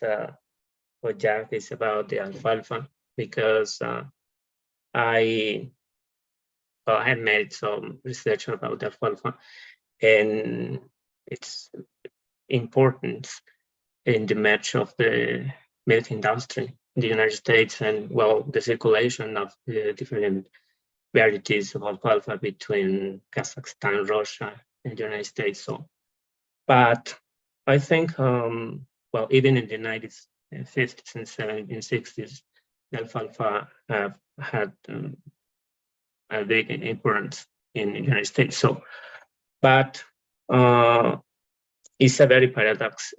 what Jack is about the alfalfa, because I had made some research about the alfalfa and its importance in the match of the milk industry in the United States, and well, the circulation of the different varieties of alfalfa between Kazakhstan, Russia, and the United States. So, but I think, well, even in the 1950s and 1960s, the alfalfa had a big importance in the United States. So, but it's a very paradox,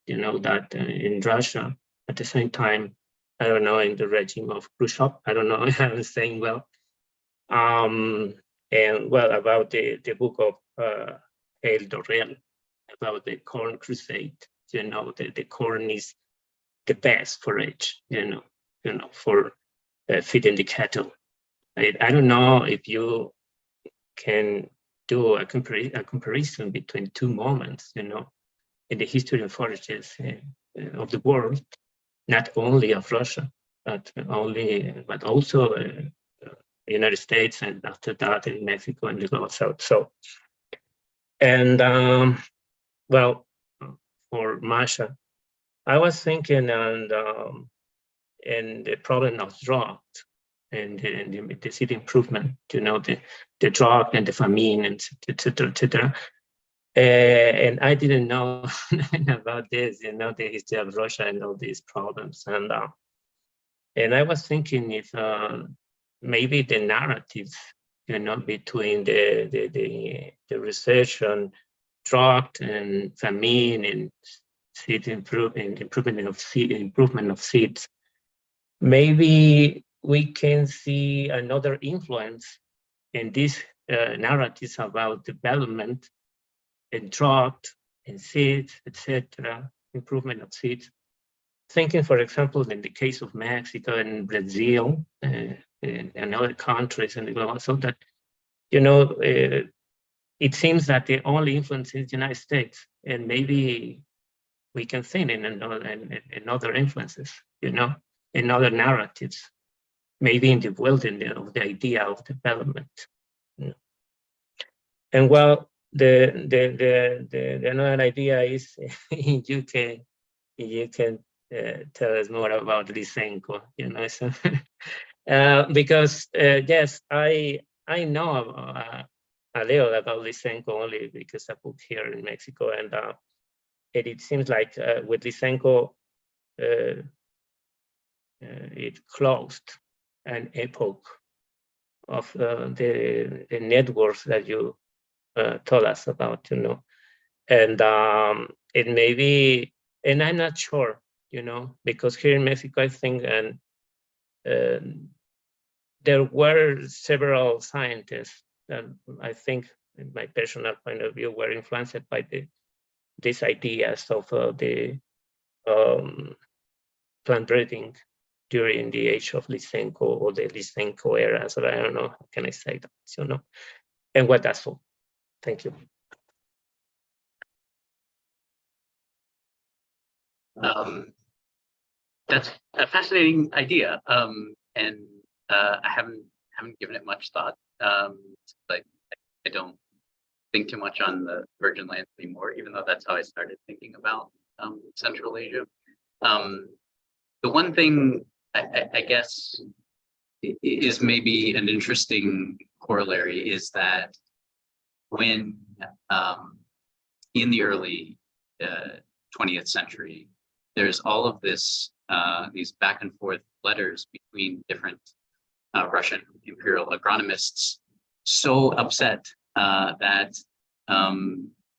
you know, that in Russia, at the same time, I don't know, in the regime of Khrushchev, I don't know if I'm saying well, and well, about the book of El Dorel, about the corn crusade, you know, the corn is the best forage, you know, for feeding the cattle. I don't know if you can do a comparison between two moments, you know, in the history of forages of the world, not only of Russia, but also United States, and after that in Mexico and the global South. So, and well, for Masha, I was thinking, and and the problem of drought and the seed improvement, the drought and the famine, and etc. And I didn't know about this, the history of Russia and all these problems. And I was thinking if maybe the narratives, between the research on drought and famine and seed improvement of seeds, maybe we can see another influence in these narratives about development and drought and seeds, etc., improvement of seeds. Thinking, for example, in the case of Mexico and Brazil and other countries in the global, so that, it seems that the only influence is the United States, and maybe we can think in other influences, in other narratives, maybe in the building of the idea of development. And well, the another idea is you can tell us more about Lysenko, so, because yes, I know a little about Lysenko only because I booked here in Mexico, and it seems like with Lysenko, it closed an epoch of the networks that you told us about, and it may be, and I'm not sure, because here in Mexico, I think, and there were several scientists that I think, in my personal point of view, were influenced by these ideas of the plant breeding during the age of Lysenko or the Lysenko era. So I don't know, how can I say that, and what that's all. Thank you. That's a fascinating idea, and I haven't given it much thought. Like, I don't think too much on the Virgin Lands anymore, even though that's how I started thinking about Central Asia. The one thing I guess is maybe an interesting corollary is that when in the early 20th century, there's all of this, these back and forth letters between different Russian imperial agronomists, so upset that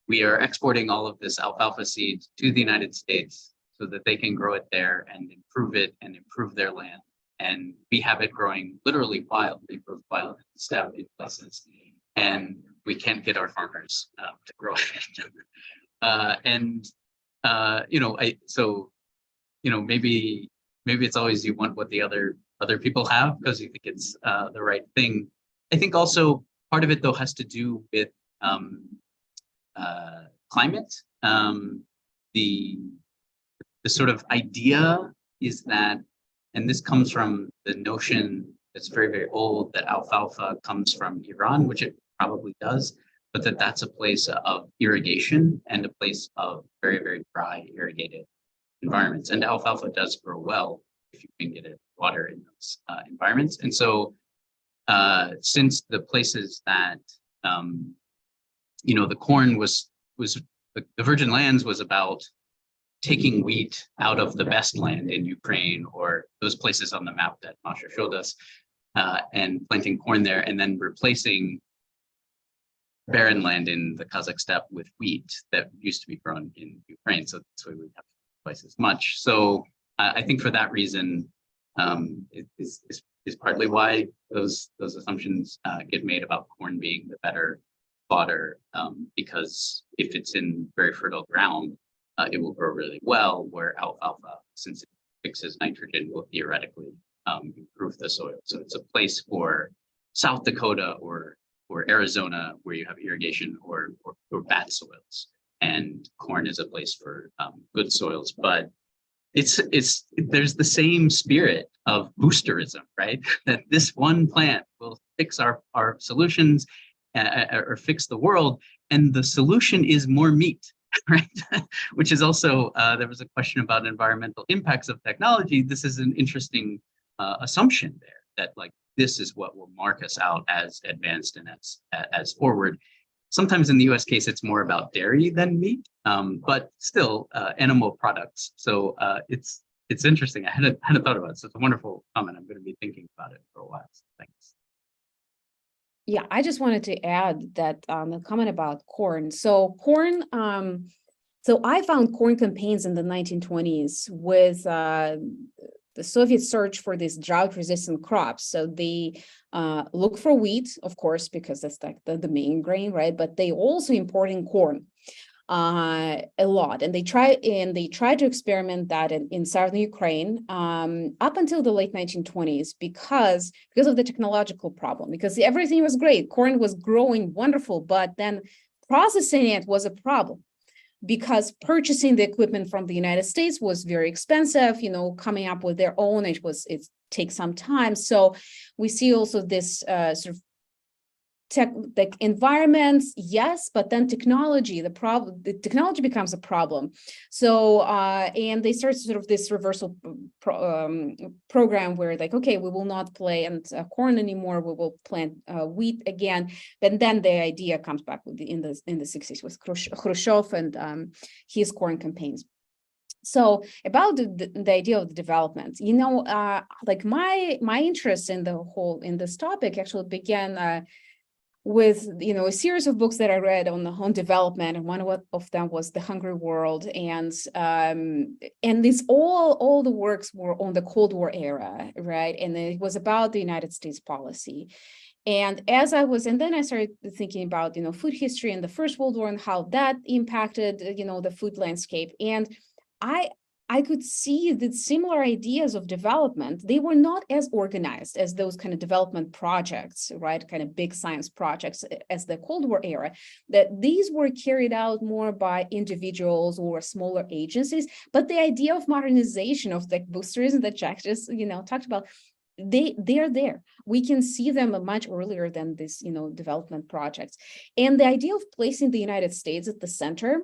we are exporting all of this alfalfa seed to the United States so that they can grow it there and improve it and improve their land. And we have it growing literally wild. It grows wild in steppe in places. And we can't get our farmers to grow it. Maybe it's always you want what the other people have because you think it's the right thing. I think also part of it though has to do with climate. The sort of idea is that, and this comes from the notion that's very, very old, that alfalfa comes from Iran, which it probably does, but that's a place of irrigation and a place of very, very dry, irrigated environments. And alfalfa does grow well if you can get it water in those environments. And so since the places that, the corn was the Virgin Lands was about taking wheat out of the best land in Ukraine or those places on the map that Masha showed us, and planting corn there, and then replacing barren land in the Kazakh steppe with wheat that used to be grown in Ukraine. So that's why we have twice as much. So I think for that reason, it is partly why those assumptions get made about corn being the better fodder, because if it's in very fertile ground, it will grow really well, where alfalfa, since it fixes nitrogen, will theoretically improve the soil. So it's a place for South Dakota or Arizona where you have irrigation or bad soils, and corn is a place for good soils. But there's the same spirit of boosterism, right? That this one plant will fix our solutions or fix the world, and the solution is more meat. right? Which is also, there was a question about environmental impacts of technology. This is an interesting assumption there, that like this is what will mark us out as advanced and as forward. Sometimes in the US case, it's more about dairy than meat, but still animal products. So it's interesting. I hadn't thought about it. So it's a wonderful comment. I'm going to be thinking about it for a while. So thanks. Yeah, I just wanted to add that a comment about corn. So corn, so I found corn campaigns in the 1920s with the Soviet search for these drought-resistant crops. So they look for wheat, of course, because that's like the main grain, right? But they also importing corn a lot, and they try to experiment that in southern Ukraine up until the late 1920s because of the technological problem. Because everything was great, corn was growing wonderful, but then processing it was a problem, because purchasing the equipment from the United States was very expensive. Coming up with their own, it takes some time. So we see also this sort of like environments, yes, but then technology, the technology becomes a problem. So and they start sort of this reversal program where like, okay, we will not plant corn anymore, we will plant wheat again. But then the idea comes back in the 60s with Khrushchev and his corn campaigns. So about the idea of the development, like my interest in this topic actually began with a series of books that I read on development, and one of them was The Hungry World, and these all the works were on the Cold War era, right? And it was about the United States policy. And then I started thinking about food history and the First World War and how that impacted the food landscape. And I could see that similar ideas of development, they were not as organized as those kind of development projects, right? Kind of big science projects as the Cold War era, that these were carried out more by individuals or smaller agencies. But the idea of modernization, of the boosterism that Jack just, talked about, they're there. We can see them much earlier than this, development projects. And the idea of placing the United States at the center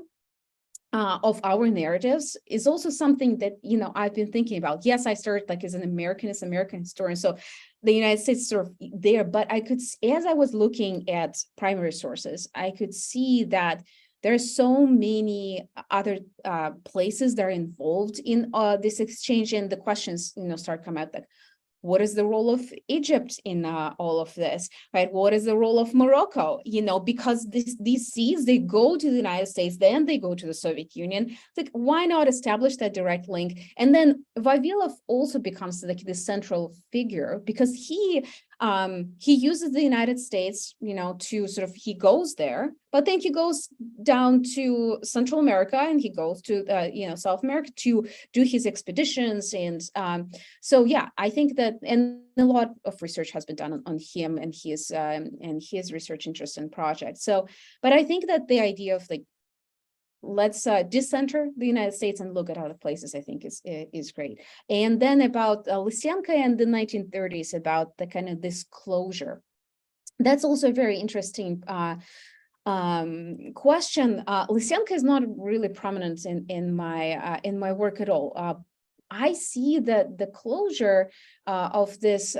of our narratives is also something that I've been thinking about. Yes, I started like as an American historian, so the United States sort of there, but I could, as I was looking at primary sources, I could see that there are so many other places that are involved in this exchange, and the questions start coming out like, what is the role of Egypt in all of this, right? What is the role of Morocco? Because these seeds, they go to the United States, then they go to the Soviet Union. It's like, why not establish that direct link? And then Vavilov also becomes like the central figure, because he uses the United States, to sort of, he goes there, but then he goes down to Central America and he goes to, South America to do his expeditions. And so, yeah, I think that, and a lot of research has been done on him and his research interests and projects. So, but I think that the idea of like, let's decenter the United States and look at other places, I think is great. And then about Lysyanka and the 1930s, about the kind of this closure. That's also a very interesting question. Lysyanka is not really prominent in my work at all. I see that the closure of this,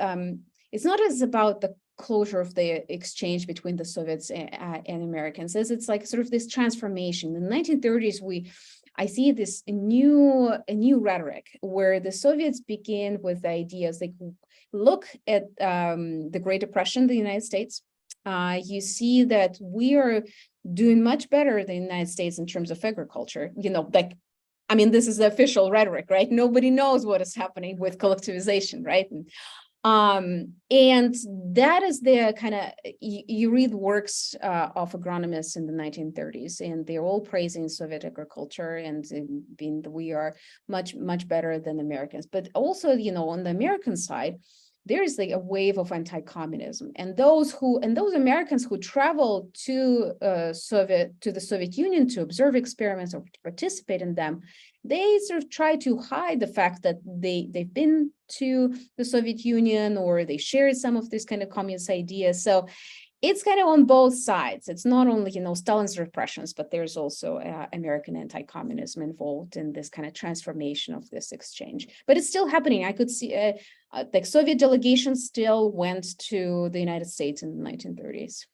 it's not as about the closure of the exchange between the Soviets and Americans, as it's like sort of this transformation. In the 1930s, I see this new rhetoric where the Soviets begin with ideas like, look at the Great Depression, the United States. You see that we are doing much better than the United States in terms of agriculture. This is the official rhetoric, right? Nobody knows what is happening with collectivization, right? And that is the kind of, you read works of agronomists in the 1930s, and they're all praising Soviet agriculture and we are much, much better than Americans. But also, on the American side, there is like a wave of anti-communism, and those Americans who travel to the Soviet Union to observe experiments or to participate in them, they sort of try to hide the fact that they've been to the Soviet Union or they shared some of this kind of communist ideas. So it's kind of on both sides. It's not only, Stalin's repressions, but there's also American anti-communism involved in this kind of transformation of this exchange. But it's still happening. I could see like Soviet delegations still went to the United States in the 1930s.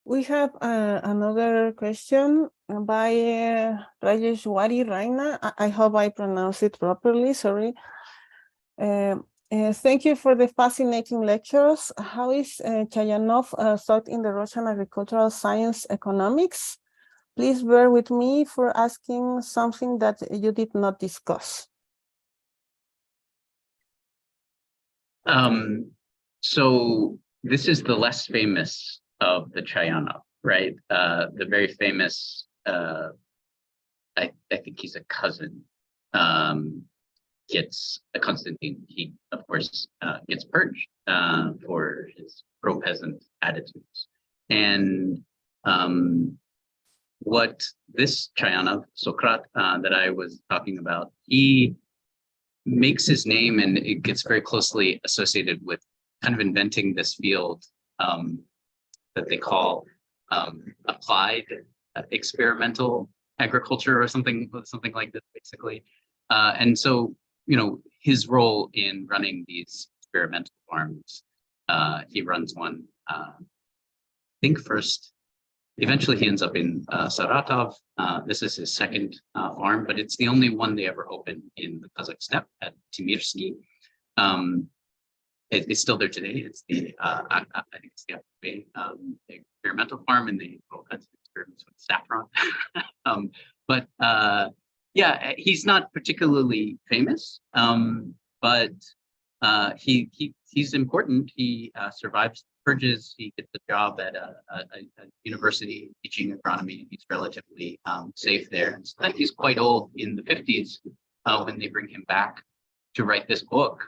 We have another question by Rajeshwari Raina. I hope I pronounced it properly, sorry. Thank you for the fascinating lectures. How is Chayanov taught in the Russian agricultural science economics? Please bear with me for asking something that you did not discuss. So this is the less famous of the Chayanov, right? The very famous, I think he's a cousin, gets Constantine. He, of course, gets purged for his pro-peasant attitudes. And what this Chayanov, Sokrat, that I was talking about, he makes his name, and it gets very closely associated with kind of inventing this field that they call applied experimental agriculture, or something like this, basically. And so, his role in running these experimental farms, he runs one, I think first, eventually he ends up in Saratov. This is his second farm, but it's the only one they ever opened in the Kazakh steppe at Timirsky. It's still there today. It's the, I think it's the experimental farm, and they do all kinds of experiments with saffron. But yeah, he's not particularly famous, but he's important. He survives purges. He gets a job at a university teaching agronomy. He's relatively safe there. And so then he's quite old in the 50s when they bring him back to write this book.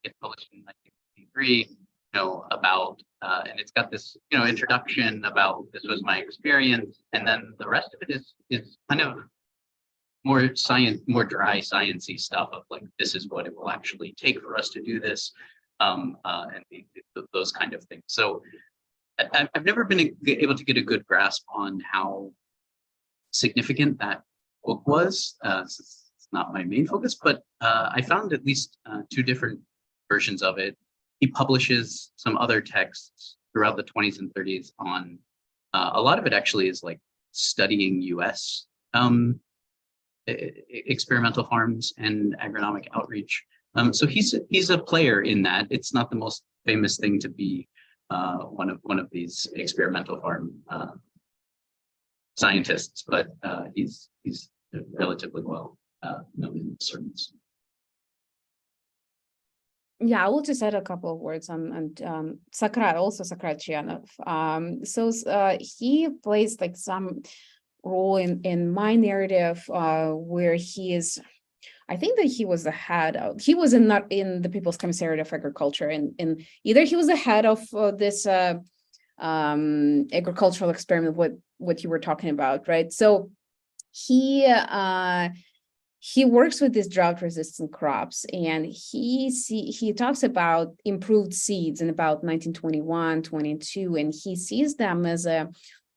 It's published in 1953. About and it's got this introduction about this was my experience, and then the rest of it is kind of more dry sciencey stuff of like, this is what it will actually take for us to do this, and those kind of things. So I've never been able to get a good grasp on how significant that book was. It's not my main focus, but I found at least two different versions of it. He publishes some other texts throughout the 20s and 30s on, a lot of it actually is like studying US experimental farms and agronomic outreach. So he's a player in that. It's not the most famous thing to be one of these experimental farm scientists, but he's relatively well known in circles. Yeah, I will just add a couple of words on Sakrat, also Sakrat Chayanov. So he plays like some role in my narrative where he is, I think that he was the head of, he was not in the People's Commissariat of Agriculture, and either he was the head of this agricultural experiment, what you were talking about, right? So he works with these drought-resistant crops, and he talks about improved seeds in about 1921, 22, and he sees them as a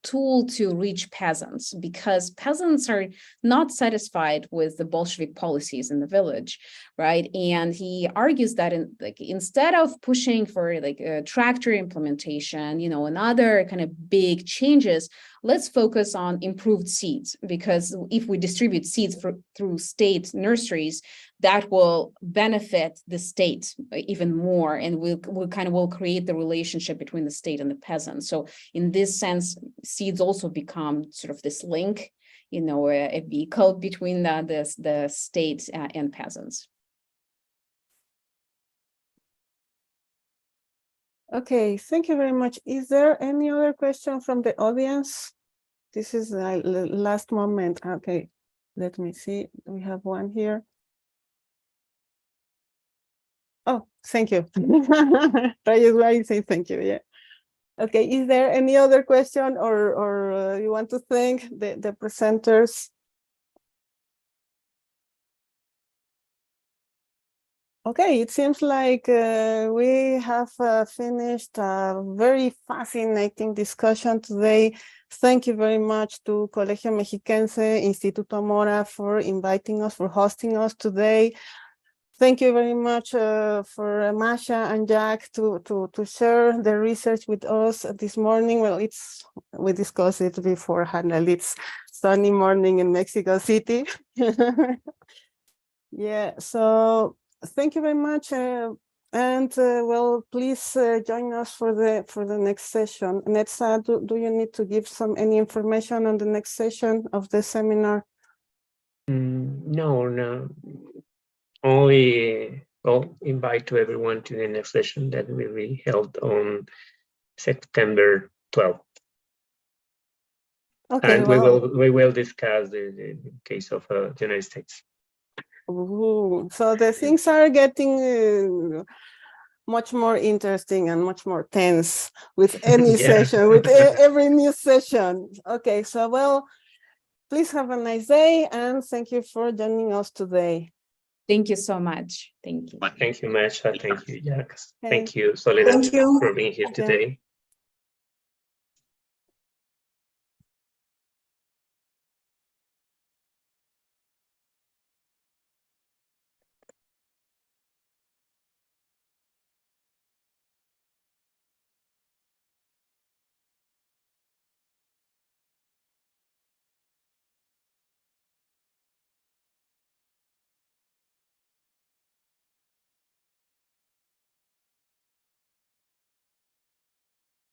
tool to reach peasants, because peasants are not satisfied with the Bolshevik policies in the village, right? And he argues that instead of pushing for tractor implementation, and other kind of big changes, let's focus on improved seeds, because if we distribute seeds through state nurseries, that will benefit the state even more, and will create the relationship between the state and the peasant. So in this sense, seeds also become sort of this link, a vehicle between the state and peasants. Okay, thank you very much. Is there any other question from the audience? This is the last moment. Okay, let me see. We have one here. Oh, thank you. Rajesh, say thank you. Yeah. Okay, is there any other question, or you want to thank the presenters? Okay, it seems like we have finished a very fascinating discussion today. Thank you very much to Colegio Mexiquense, Instituto Mora for inviting us, for hosting us today. Thank you very much for Masha and Jack to share the research with us this morning. Well, we discussed it before, Hanel. It's sunny morning in Mexico City. Yeah, so thank you very much. Well, please join us for the next session. Netza, do you need to give any information on the next session of the seminar? No. Only, well, invite to everyone to the next session that will be held on September 12th. Okay, and we will discuss the case of the United States. Ooh, so the things are getting much more interesting and much more tense with any session, with every new session. Okay, so well, please have a nice day and thank you for joining us today. Thank you so much. Thank you. Thank you, Masha. Thank you, Jack. Thank you, Soledad, for being here today.